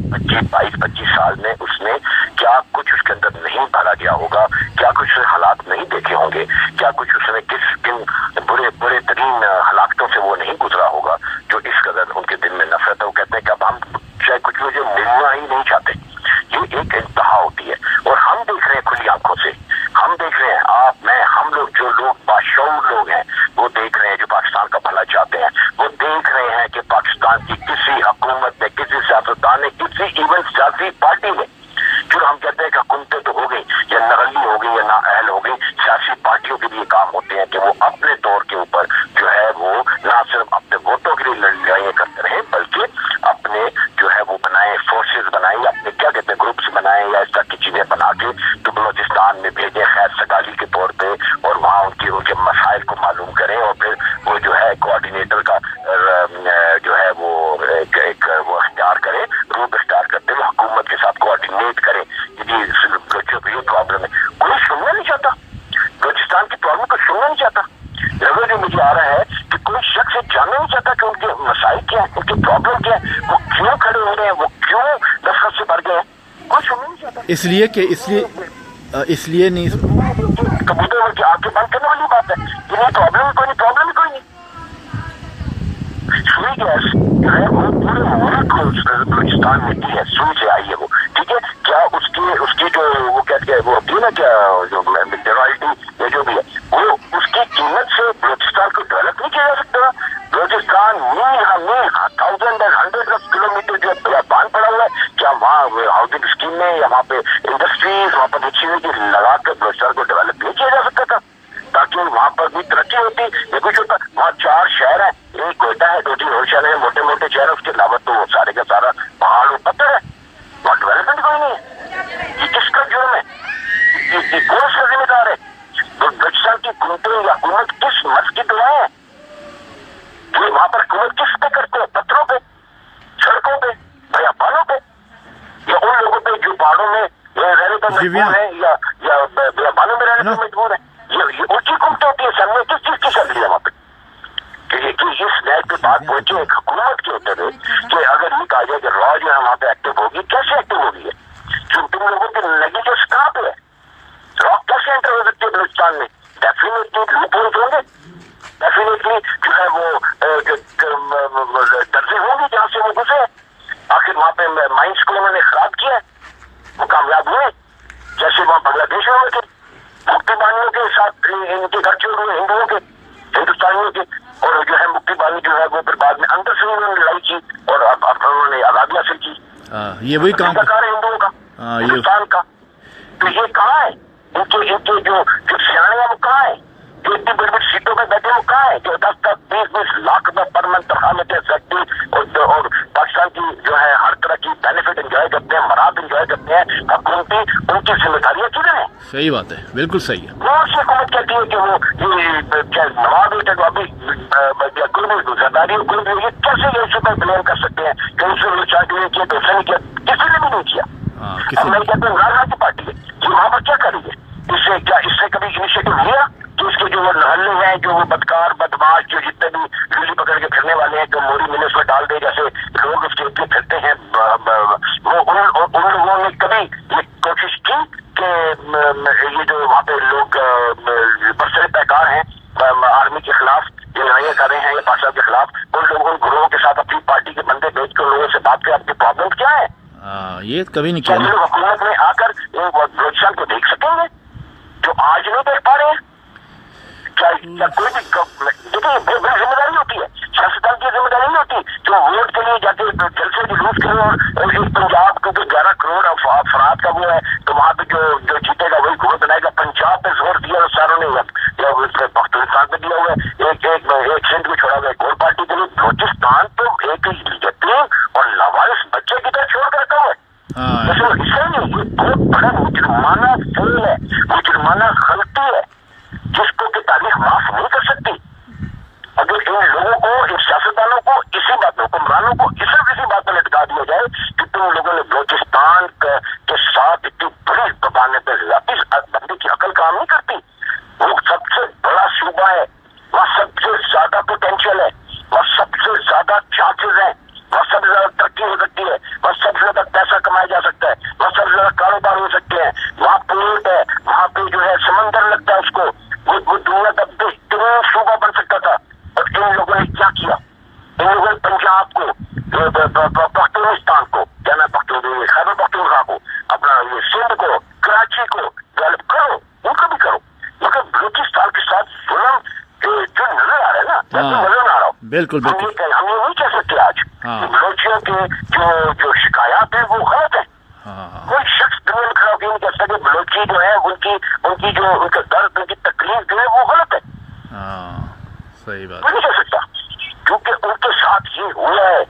22-25 साल में उसने क्या कुछ उसके अंदर नहीं भरा गया होगा, क्या कुछ हालात नहीं देखे होंगे, क्या कुछ उसने किन बुरे तरीन हलाकतों से वो नहीं गुजरा होगा जो इस कदर उनके दिल में नफरत है। वो कहते हैं कि अब हम चाहे कुछ मुझे मिलना ही नहीं चाहते। ये एक इंतहा होती है और हम देख रहे हैं खुली आंखों से, हम देख रहे हैं आप मैं हम लोग जो लोग बाशऊर लोग हैं वो देख रहे हैं, जो पाकिस्तान का भला चाहते हैं वो देख रहे हैं कि पाकिस्तान की किसी हुकूमत ने, किसी सियासतदान ने, किसी इवन सियासी पार्टी ने, जो हम कहते हैं कि हुकूमतें तो हो गई या नगली हो गई या नाअहल हो गई, सियासी पार्टियों के भी काम होते हैं कि वो अपने तौर के ऊपर जो है वो ना सिर्फ अपने वोटों के लिए लड़ाइयाँ करते रहे बल्कि अपने जो है वो बनाए फोर्सेस बनाए, अपने क्या कहते हैं ग्रुप्स बनाए या इस तरह की चीजें बना के तो बलूचिस्तान में भेजें खैर सगाली के तौर पे और वहाँ उनके मसाइल को मालूम करें और फिर वो जो है कोऑर्डिनेटर का जो है वो एक वो इख्तियार करें, रूप इख्तियार करते हुए हुकूमत के साथ कोऑर्डिनेट करें कि जी बच्चों को ये प्रॉब्लम है। कोई सुनना नहीं चाहता, बलूचिस्तान की प्रॉब्लम को सुनना नहीं चाहता। नजर जो मुझे आ रहा है कि कोई शख्स जानना नहीं चाहता कि उनके मसाइल क्या है, उनकी प्रॉब्लम क्या है, वो क्यों खड़े हो रहे हैं, वो क्यों नफरत से भर गए हैं, कोई सुनना नहीं चाहता। इसलिए नहीं कबूतर की आंखें बंद करने वाली बात है। ये नहीं प्रॉब्लम ही कोई नहीं। सुई गैस जो है वो पूरे मुल्क को बलूचिस्तान में दी है, सुई से आई है वो, ठीक है। क्या उसकी जो वो कहते हैं वो होती है ना क्या जो रॉयल्टी या जो भी है वो उसकी कीमत से बलूचिस्तान को डेवलप नहीं किया जा सकता। बलूचिस्तान मील 1000 किलोमीटर जो बांध पड़ा हुआ है, क्या वहाँ हाउसिंग स्कीम में या वहाँ पे इंडस्ट्रीज वहाँ पर अच्छी हुई लगा कर बलूचिस्तान को डेवलप नहीं किया जा सकता था ताकि वहाँ पर भी तरक्की होती या कुछ होता। वहाँ 4 शहर है, एक कोयटा है, 2-3 और शहर है, मोटे मोटे शहर है, उसके अलावा तो सारे का सारा पहाड़ और पत्थर है, वहाँ डेवलपमेंट कोई नहीं है। ये किसका जुर्म है, ये कौन सा जिम्मेदार है? बलूचिस्तान की हुकूमतें या हुकूमत किस मर्ज की दुआएं है? ये वहाँ पर हुकूमत किस पे करते हैं? पत्थरों पे, सड़कों पे, बयाबानों पे या उन लोगों पे जो पहाड़ों में रहने पर मजबूर है या बयाबानों में रहने पर मजबूर है? ये उनकी हुकूमत होती है। सामने किस चीज की चल रही है वहाँ पे कि इस नए पे बात पहुंचे एक हुकूमत के होते हुए कि अगर ये कहा जाए कि रॉ जो है वहाँ पे एक्टिव होगी, कैसे एक्टिव होगी है? जो तुम लोगों की नेगेटिव्स कहाँ पे है? रॉ कैसे एंटर हो सकती है बलूचिस्तान में? डेफिनेटली लूपहोल्स होंगे, डेफिनेटली जो है वो दर्जे होंगे जहाँ से वो घुसे اپنے مائنڈس کو انہوں نے خراب کیا، وہ کامیاب ہوئے جیسے وہاں بنگلہ دیش میں ہوئے تھے، مکتی بانیوں کے ساتھ ان کے گھر چھوڑ ہوئے ہندوؤں کے، ہندوستانیوں کے، اور جو ہے مکتی بانی جو ہے وہ پھر بعد میں اندر سے انہوں نے لڑائی کی اور اب انہوں نے آزادی حاصل کی. یہ وہی کام ہے ہندوؤں کا، ہندوستان کا. تو یہ کہاں ہے ان کے جو سیانے ہیں وہ کہاں ہے؟ جو اتنی بڑی بڑی سیٹوں پہ بیٹھے وہ کہاں ہے؟ جو 10-10 20-20 لاکھ میں پر منتھ تنخواہ میں سکتی اور پاکستان کی جو ہے ہر طرح کی بینیفٹ انجوائے کرتے ہیں، مراد انجوائے کرتے ہیں، حکومتی ان کی ذمہ داریاں کدھر ہیں؟ صحیح بات ہے، بالکل صحیح ہے. کون سی حکومت کہتی ہے کہ وہ یہ نواب ابھی کوئی بھی زرداری کوئی بھی یہ کیسے یہ پر بلیم کر سکتے ہیں کہ اس نے چاہتے ہیں کیا تو اس نے نہیں کیا، کسی نے بھی نہیں کیا. اب میں کہتا ہوں عمران خان کی پارٹی ہے یہ وہاں پر کیا کر رہی ہے؟ اس سے کبھی انیشیٹو لیا کہ اس کے جو وہ محلے ہیں جو وہ بدکار بدماش جو جتنے بھی ریلی پکڑ کے پھرنے والے ہیں جو موری ملے اس میں ڈال دے جیسے لوگ اس کے اتنے پھرتے ہیں، وہ ان لوگوں نے کبھی یہ کوشش کی کہ یہ جو وہاں پہ لوگ برسر پیکار ہیں آرمی کے خلاف یہ لڑائیاں کر رہے ہیں یا پاکستان کے خلاف، ان لوگوں ان گروہوں کے ساتھ اپنی پارٹی کے بندے بیچ کر لوگوں سے بات کریں آپ کی پرابلم کیا ہے؟ یہ کبھی نہیں کیا کیا. لوگ حکومت میں آ کر بلوچستان کو دیکھ سکیں گے جو آج نہیں دیکھ پا رہے ہیں؟ کیا کوئی بھی دیکھیے بہت بڑی ذمہ داری ہوتی ہے، سیاستدان کی ذمہ داری نہیں ہوتی جو ووٹ کے لیے جاتے جلسے جلوس کریں اور ایک پنجاب کیونکہ 11 کروڑ افراد کا وہ ہے تو وہاں پہ جو جیتے گا وہی گروہ بنائے گا. پنجاب پہ زور دیا ساروں نے پاکستان پہ دیا ہوا ہے، ایک سندھ کو چھوڑا ہوا ہے گول پارٹی کے لیے. بلوچستان تو ایک یتیم اور لاوارث بچے کی طرح چھوڑ کر رکھا ہوا ہے. اس لیے یہ بہت بڑا مجرمانہ فعل ہے، مجرمانہ غلطی ہے جس کو کہ تاریخ معاف نہیں کر سکتی. اگر ان لوگوں کو ان سیاستدانوں کو اسی بات میں حکمرانوں کو صرف اسی بات میں لٹکا دیا جائے کہ تم لوگوں نے بلوچستان کے ساتھ اتنی بڑی دبانے پہ اس بندے کی عقل کام نہیں کرتی. وہ سب سے بڑا صوبہ ہے، وہاں سب سے زیادہ پوٹینشیل ہے، وہاں سب سے زیادہ چانسز ہیں، وہاں سب سے زیادہ ترقی ہو سکتی ہے، وہاں سب سے زیادہ پیسہ کمایا جا سکتا ہے، وہاں سب سے زیادہ کاروبار ہو سکتے ہیں، وہاں پورٹ ہے، وہاں پہ جو ہے سمندر لگتا ہے اس کو، وہ دنیا کا بہترین صوبہ بن سکتا تھا. اور ان لوگوں نے کیا کیا؟ ان لوگوں نے پنجاب کو پختونستان کو کیا نام خیبر پختونخوا کو اپنا یہ سندھ کو کراچی کو ڈیولپ کرو، ان کو بھی کرو. لیکن بلوچستان کے ساتھ ظلم جو نظر آ رہا ہے نا نظر آ رہا ہو بالکل ہم یہ نہیں کہہ سکتے آج کہ بلوچیوں کے جو شکایات ہیں وہ غلط ہیں. کوئی شخص دنیا میں کھڑا ہو کے نہیں کہہ سکتا کہ بلوچی جو ہے ان کی جو ان کا درد ان کی تکلیف جو ہے وہ غلط ہے. صحیح بات نہیں کہہ سکتا کیونکہ ان کے ساتھ یہ ہوا ہے.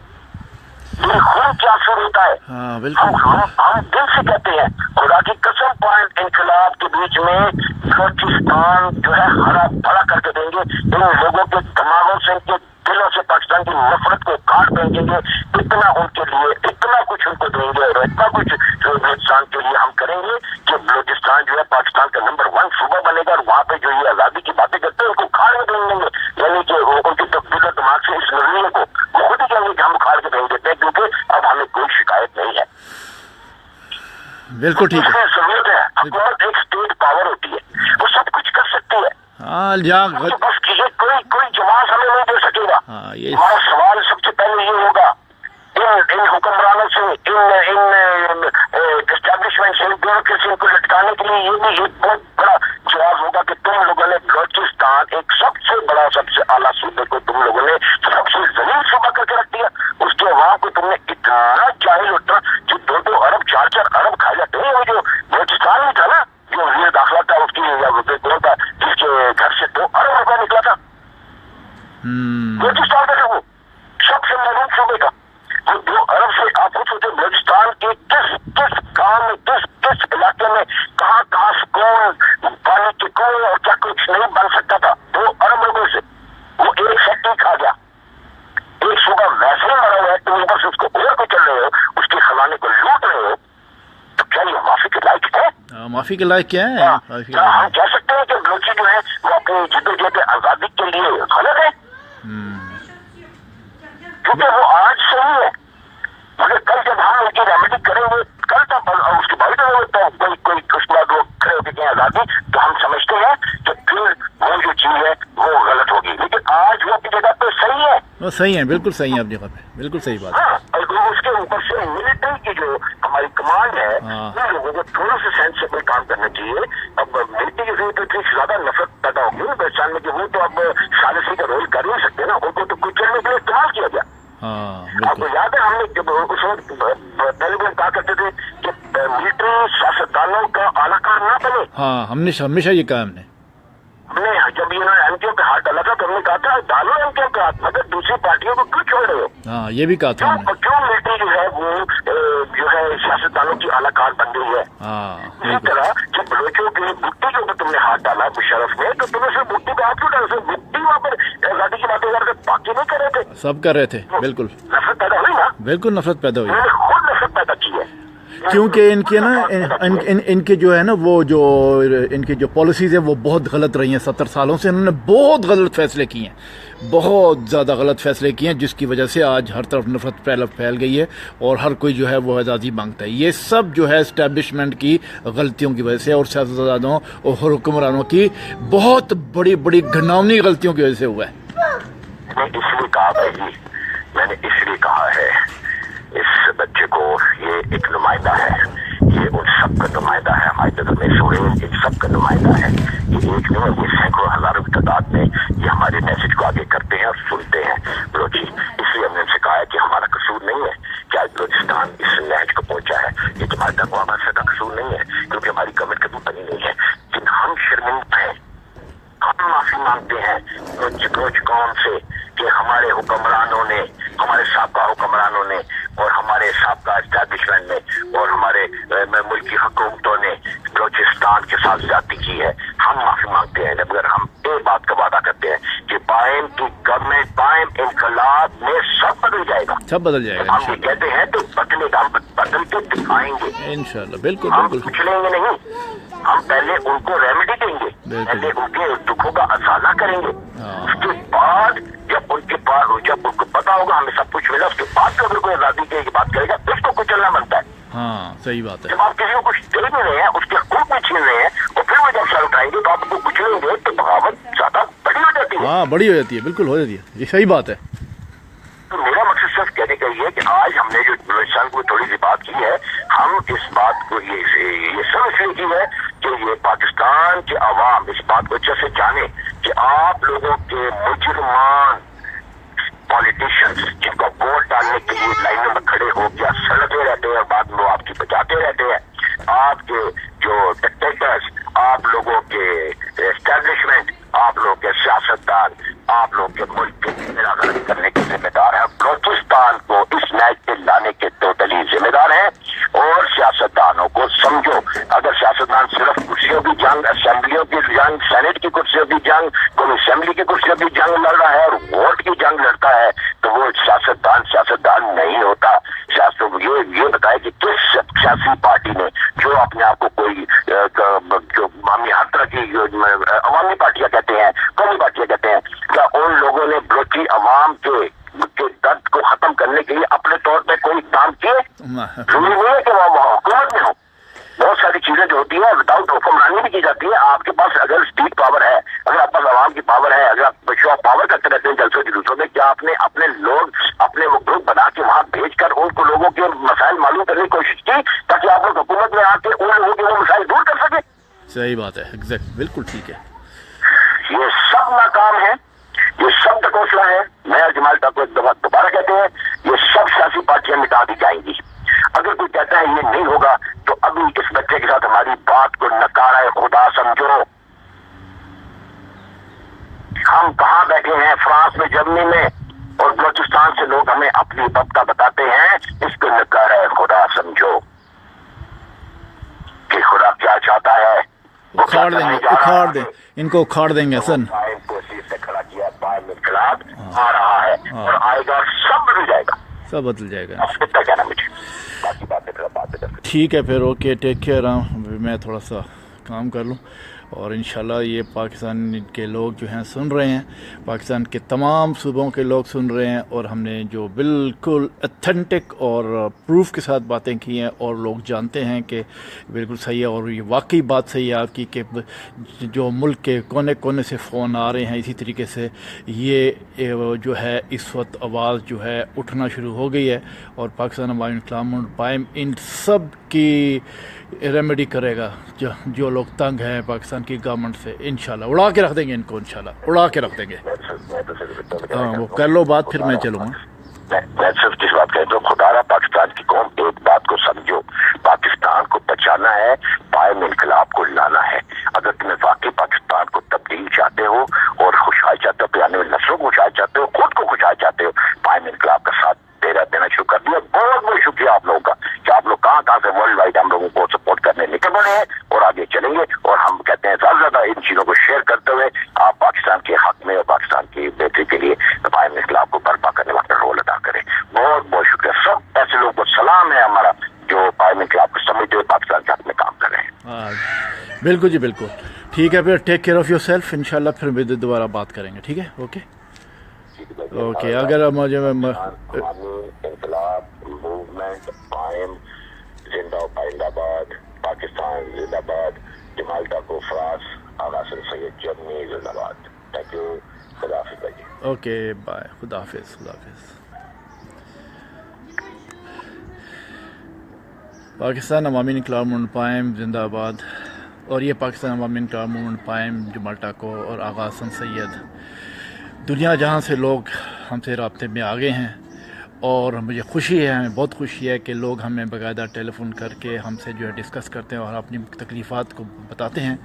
یہ خون کیا اثر ہوتا ہے. ہم دل سے کہتے ہیں خدا کی قسم پوائنٹ انقلاب کے بیچ میں بلوچستان جو ہے ہرا بھرا کر کے دیں گے. ان لوگوں کے دماغوں سے ان کے دلوں سے پاکستان کی نفرت کو کاٹ دیں گے. اتنا ان کے لیے اتنا کچھ ان کو دیں گے اور اتنا کچھ جو بلوچستان کے لیے ہم کریں گے کہ بلوچستان جو ہے پاکستان کا نمبر 1 صوبہ بنے گا. اور وہاں پہ جو یہ آزادی کی باتیں کرتے ہیں ان کو کھاڑ کے دیں گے. یعنی کہ ان کے دل و دماغ سے اس نظریے کو خود ہی کہیں گے کہ ہم کھاڑ کے دیں دیتے ہیں کیونکہ اب ہمیں کوئی شکایت نہیں ہے. بالکل ٹھیک ہے. ضرورت ہے حکومت ایک اسٹیٹ پاور ہوتی ہے وہ سب کچھ کر سکتی ہے. بس کوئی جواز ہمیں نہیں دے سکے گا. ہمارا سوال سب سے پہلے یہ ہوگا ان حکمرانوں سے ان اسٹیبلشمنٹ سے بیوروکریسی کو لٹکانے کے لیے یہ بھی ایک بہت بڑا جواز ہوگا کہ تم لوگوں نے بلوچستان ایک سب سے بڑا سب سے اعلیٰ صوبے کو تم لوگوں نے سب سے ذلیل صوبہ کر کے رکھ دیا. اس کے عوام کو تم نے اتنا جاہل ہوتا جو 2-2 ارب 4-4 ارب کھا جاتے ہیں. وہ جو بلوچستان میں تھا نا جو وزیر داخلہ تھا اس کی تھا جس کے گھر سے 2 ارب روپئے نکلا تھا بلوچستان کا. وہ سب سے محروم صوبے کا وہ 2 ارب سے آپ پوچھو کہ بلوچستان کے کس گاؤں میں کس علاقے میں کہاں سکون پانی کے کنویں اور کیا کچھ نہیں بن سکتا تھا. 2 ارب روپئے سے وہ ایک فیکٹری کھا گیا. ایک صوبہ ویسے ہی مرا ہوا ہے تم اوپر سے اس کو اوڑھ کے چل رہے ہو اس کے خزانے کو لوٹ رہے ہو. تو کیا یہ معافی کے لائق ہے؟ معافی کے لائق کیا ہے؟ کیا ہم کہہ سکتے ہیں کہ بلوچی جو ہے وہ اپنی جدوجہد آزادی کے لیے غلط ہے؟ کیونکہ وہ آج صحیح ہے مگر کل جب ہم ان کی ریمیڈی کریں گے کل تب اس کے بعد کوئی اس کے بعد وہ کھڑے ہو کے کہیں آزادی تو ہم سمجھتے ہیں کہ پھر وہ جو چیز ہے وہ غلط ہوگی. لیکن آج وہ اپنی جگہ پہ صحیح ہے. وہ صحیح ہے بالکل صحیح ہے اپنی جگہ پہ بالکل صحیح بات ہے. اس کے ऊपर से मिलिट्री की जो हमारी कमांड है उन लोगों को थोड़ा सा सेंसिबल काम करना चाहिए। अब मिलिट्री की जरूरत इतनी ज्यादा नफरत पैदा होगी पाकिस्तान में कि वो तो अब साजिशी का रोल कर नहीं सकते ना, उनको तो कुचलने के लिए इस्तेमाल किया गया। आपको याद है हमने जब उस वक्त पहले भी कहा करते थे कि मिलिट्री सियासतदानों का आलाकार ना बने। हाँ, हमने हमेशा ये कहा हमने जब इन्होंने एमकेओ पे हाथ डाला था तो हमने कहा था डालो एमकेओ पे हाथ, मगर दूसरी पार्टियों को क्यों छोड़ रहे हो? हाँ, ये भी कहा था क्यों मिलिट्री जो है वो जो है सियासतदानों की आलाकार बन गई है। इसी तरह जब बलोचों की भुट्टी के ऊपर तुमने हाथ डाला मुशर्रफ ने, तो तुम्हें सिर्फ भुट्टी पे हाथ क्यों डाला? सिर्फ भुट्टी वहाँ पर आजादी की बातें कर रहे थे, बाकी नहीं कर रहे थे, सब कर रहे थे। बिल्कुल नफरत पैदा हुई ना, बिल्कुल नफरत पैदा हुई, खुद नफरत पैदा की है। क्योंकि इनके ना इनके जो है ना वो जो इनकी जो पॉलिसीज़ है वो बहुत गलत रही हैं। 70 सालों से इन्होंने बहुत गलत फैसले किए हैं, बहुत ज़्यादा गलत फैसले किए हैं, जिसकी वजह से आज हर तरफ नफरत फैल गई है और हर कोई जो है वो आज़ादी मांगता है। ये सब जो है इस्टेब्लिशमेंट की गलतियों की वजह से और सियासतदानों और हुक्मरानों की बहुत बड़ी बड़ी घिनौनी गलतियों की वजह से हुआ है। इसलिए कहा भाई, मैंने इसलिए कहा है इस बच्चे को ये एक नुमाइंदा है, ये उन सब का नुमाइंदा है, हमारे नजर में सुहेल इन सब का नुमाइंदा है। ये एक नहीं, ये सैकड़ों हजारों की तादाद में ये हमारे मैसेज को आगे करते हैं और सुनते हैं बलोची। इसलिए हमने उनसे कहा है कि हमारा कसूर नहीं है कि आज बलोचिस्तान इस नहज को पहुंचा है, ये तुम्हारे तक हमारे का कसूर नहीं है, क्योंकि हमारी कमेंट कभी बनी नहीं है। लेकिन हम शर्मिंदा हैं, हम माफी मांगते हैं रोज कौन से कि हमारे हुक्मरानों ने, हमारे साबका हुक्मरानों ने और हमारे साबका एस्टैब्लिशमेंट ने और हमारे मुल्की हुकूमतों ने बलोचिस्तान के साथ ज्यादती की है। हम माफी मांगते हैं, मगर हम एक बात का वादा करते हैं कि बाइम की गवर्नमेंट, बाइम इनकलाब में सब बदल जाएगा, सब बदल जाएगा। हम ये कहते हैं तो बदलेगा, हम बदल के दिखाएंगे इंशाल्लाह। बिल्कुल हम बिल्कुल कुचलेंगे नहीं, हम पहले उनको रेमेडी देंगे, पहले उनके दुखों का असाना करेंगे, उसके बाद जब उनको पता होगा हमें सब कुछ मिला, उसके बाद अगर कोई आजादी की बात करेगा उसको कुचलना बनता है। हाँ, सही बात है। जब आप किसी को कुछ दे नहीं रहे हैं, उसके हकूक में छीन रहे हैं और फिर वो जब सर उठाएंगे तो आप उनको कुचलेंगे तो बगावत ज्यादा बड़ी हो जाती है। हाँ, बड़ी हो जाती है, बिल्कुल हो जाती है, ये सही बात है। तो मेरा मकसद सिर्फ कहने का ये है कि आज हमने जो बलूचिस्तान को थोड़ी सी बात की है, हम इस बात को ये सब इसलिए की है कि ये पाकिस्तान के अवाम इस बात को अच्छे से जाने कि आप लोगों के मुजरमान पॉलिटिशियंस जिनको वोट डालने के लिए लाइनों में खड़े हो क्या सड़ते रहते हैं और बाद में वो आपकी बचाते रहते हैं, आपके जो डिक्टेटर्स, आप लोगों के एस्टैब्लिशमेंट, आप लोगों के सियासतदान, आप लोगों के मुल्क के गलत करने के जिम्मेदार है। बलूचिस्तान को इस मैच पे लाने के टोटली जिम्मेदार हैं। और सियासतदानों को समझो, अगर सियासतदान सिर्फ कुर्सियों की जंग, असेंबलियों की जंग, सेनेट की कुर्सियों की जंग, कोई असेंबली की कुर्सियों की जंग लड़ रहा है और वोट की जंग लड़ता है तो वो सियासतदान नहीं होता। ये बताए कि किस सियासी पार्टी ने जो अपने आप को कोई जो हर तरह की अवामी पार्टियां कहते हैं, कौमी पार्टियां कहते हैं, क्या उन लोगों ने बलोची अवाम के दर्द को खत्म करने के लिए अपने तौर पे कोई काम किए? जरूरी नहीं है कि वो हुकूमत में हो। बहुत सारी चीजें जो होती है विदाउट हुक्मरानी भी की जाती है। आपके पास अगर स्टेट पावर है, अगर आपके पास आवाम की पावर है, अगर आप शो ऑफ पावर करते रहते हैं जलसों जुलूसों में, क्या आपने अपने लोग अपने वो ग्रुप बना के वहां भेजकर उनको लोगों के मसाइल मालूम करने की कोशिश की ताकि आप लोग हुकूमत में आके उन लोगों के वो मसाइल दूर कर सके? सही बात है, एग्जैक्ट, बिल्कुल ठीक है। ये सब नाकाम है, ये सब ढकोसला है। मैं जमाल को एक दफा दोबारा कहते हैं, ये सब सियासी पार्टियां मिटा दी जाएंगी। अगर कोई कहता है ये नहीं होगा तो अभी इस बच्चे के साथ हमारी बात को नकारा खुदा समझो। हम कहाँ बैठे हैं, फ्रांस में, जर्मनी में, और बलूचिस्तान से लोग हमें अपनी बत्ता बताते हैं। इसको नकारा खुदा समझो कि खुदा क्या चाहता है। उखाड़ देंगे, उखाड़ दें, इनको उखाड़ देंगे हसन। से खड़ा किया, इनकलाब आ रहा है और आएगा, सब बदल जाएगा, सब बदल जाएगा। इतना कहना मुझे, बाकी बातें करते। ठीक है फिर, ओके, टेक केयर। मैं थोड़ा सा काम कर लूँ اور انشاءاللہ یہ پاکستان کے لوگ جو ہیں سن رہے ہیں، پاکستان کے تمام صوبوں کے لوگ سن رہے ہیں، اور ہم نے جو بالکل اتھینٹک اور پروف کے ساتھ باتیں کی ہیں، اور لوگ جانتے ہیں کہ بالکل صحیح ہے، اور یہ واقعی بات صحیح ہے آپ کی کہ جو ملک کے کونے کونے سے فون آ رہے ہیں اسی طریقے سے یہ جو ہے اس وقت آواز جو ہے اٹھنا شروع ہو گئی ہے، اور پاکستان عوامی انقلاب قائم ان سب کی ریمیڈی کرے گا، جو لوگ تنگ ہیں پاکستان کی گورنمنٹ سے، انشاءاللہ اڑا کے رکھ دیں گے ان کو، انشاءاللہ اڑا کے رکھ دیں گے۔ ہاں وہ کر لو بات، پھر میں چلوں گا۔ میں صرف جس بات کہتا ہوں، خدا را پاکستان کی قوم ایک بات کو سمجھو، پاکستان کو بچانا ہے، قائم انقلاب کو لانا ہے۔ اگر تمہیں واقعی پاکستان کو تبدیل چاہتے ہو اور خوشحال چاہتے ہو، آنے والی نسلوں کو خوشحال چاہتے ہو، خود کو خوشحال چاہتے ہو، قائم انقلاب کا ساتھ دینا شروع کر دیا۔ بہت بہت شکریہ آپ لوگوں کا کہ آپ لوگ کہاں سے ورلڈ وائڈ ہم لوگوں کو سپورٹ کرنے نکل پڑے ہیں، اور آگے چلیں گے۔ اور ہم کہتے ہیں زیادہ زیادہ ان چیزوں کو شیئر کرتے ہوئے آپ پاکستان کے حق میں اور پاکستان کی بہتری کے لیے قائم انقلاب کو برپا کرنے والا رول ادا کریں۔ بہت بہت شکریہ۔ سب ایسے لوگوں کو سلام ہے ہمارا جو قائم انقلاب کو سمجھتے ہوئے پاکستان کے حق میں کام کر رہے ہیں۔ بالکل جی بالکل ٹھیک ہے، پھر take care of your self, انشاءاللہ پھر دوبارہ بات کریں گے، ٹھیک ہے؟ اوکے اگر مجھے انقلاب موومنٹ قائم زندہ پائندہ باد، پاکستان زندہ باد، جمال ڈاکو فراس، آغا حسن سید جرمنی زندہ باد۔ تھینک یو، خدا حافظ بھائی۔ اوکے بائے، خدا حافظ، خدا حافظ۔ پاکستان عوامی انقلاب موومنٹ قائم زندہ باد، اور یہ پاکستان عوامی انقلاب موومنٹ قائم جمال ڈاکو اور آغا حسن سید، دنیا جہاں سے لوگ ہم سے رابطے میں آ گئے ہیں، اور مجھے خوشی ہے، ہمیں بہت خوشی ہے کہ لوگ ہمیں باقاعدہ ٹیلی فون کر کے ہم سے جو ہے ڈسکس کرتے ہیں اور اپنی تکلیفات کو بتاتے ہیں،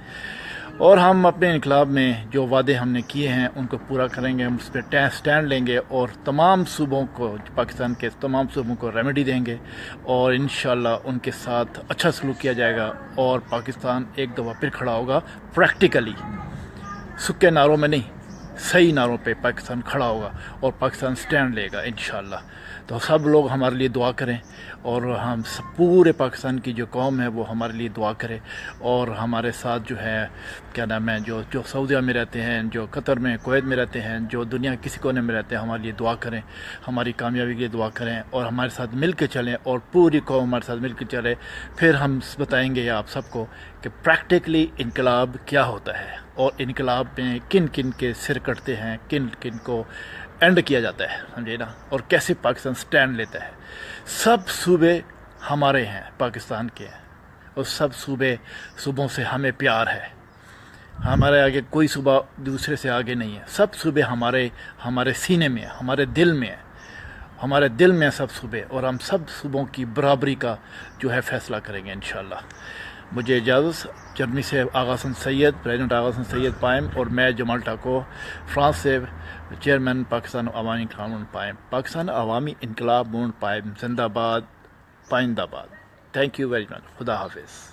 اور ہم اپنے انقلاب میں جو وعدے ہم نے کیے ہیں ان کو پورا کریں گے، ہم اس پہ سٹینڈ لیں گے، اور تمام صوبوں کو، پاکستان کے تمام صوبوں کو ریمیڈی دیں گے، اور انشاءاللہ ان کے ساتھ اچھا سلوک کیا جائے گا، اور پاکستان ایک دفعہ پھر کھڑا ہوگا پریکٹیکلی، سکے نعروں میں نہیں، صحیح نعروں پہ پاکستان کھڑا ہوگا، اور پاکستان سٹینڈ لے گا انشاءاللہ۔ تو سب لوگ ہمارے لیے دعا کریں، اور ہم پورے پاکستان کی جو قوم ہے وہ ہمارے لیے دعا کرے، اور ہمارے ساتھ جو ہے کیا نام ہے جو سعودیہ میں رہتے ہیں، جو قطر میں، کویت میں رہتے ہیں، جو دنیا کسی کونے میں رہتے ہیں، ہمارے لیے دعا کریں، ہماری کامیابی کے لیے دعا کریں، اور ہمارے ساتھ مل کے چلیں، اور پوری قوم ہمارے ساتھ مل کے چلے۔ پھر ہم بتائیں گے آپ سب کو کہ پریکٹیکلی انقلاب کیا ہوتا ہے، اور انقلاب میں کن کن کے سر کٹتے ہیں، کن کن کو اینڈ کیا جاتا ہے، سمجھے نا، اور کیسے پاکستان سٹینڈ لیتا ہے۔ سب صوبے ہمارے ہیں، پاکستان کے ہیں، اور سب صوبوں سے ہمیں پیار ہے، ہمارے آگے کوئی صوبہ دوسرے سے آگے نہیں ہے، سب صوبے ہمارے سینے میں ہیں، ہمارے دل میں ہیں، ہمارے دل میں سب صوبے، اور ہم سب صوبوں کی برابری کا جو ہے فیصلہ کریں گے انشاءاللہ۔ مجھے اجازت، جرمنی سے آغا حسن سید، پریزیڈنٹ آغا حسن سید قائم، اور میں جمال ڈاکو، فرانس سے چیئرمین پاکستان عوامی انقلاب موومنٹ قائم۔ پاکستان عوامی انقلاب موومنٹ قائم زندہ باد، پائندہ باد۔ تھینک یو ویری مچ، خدا حافظ۔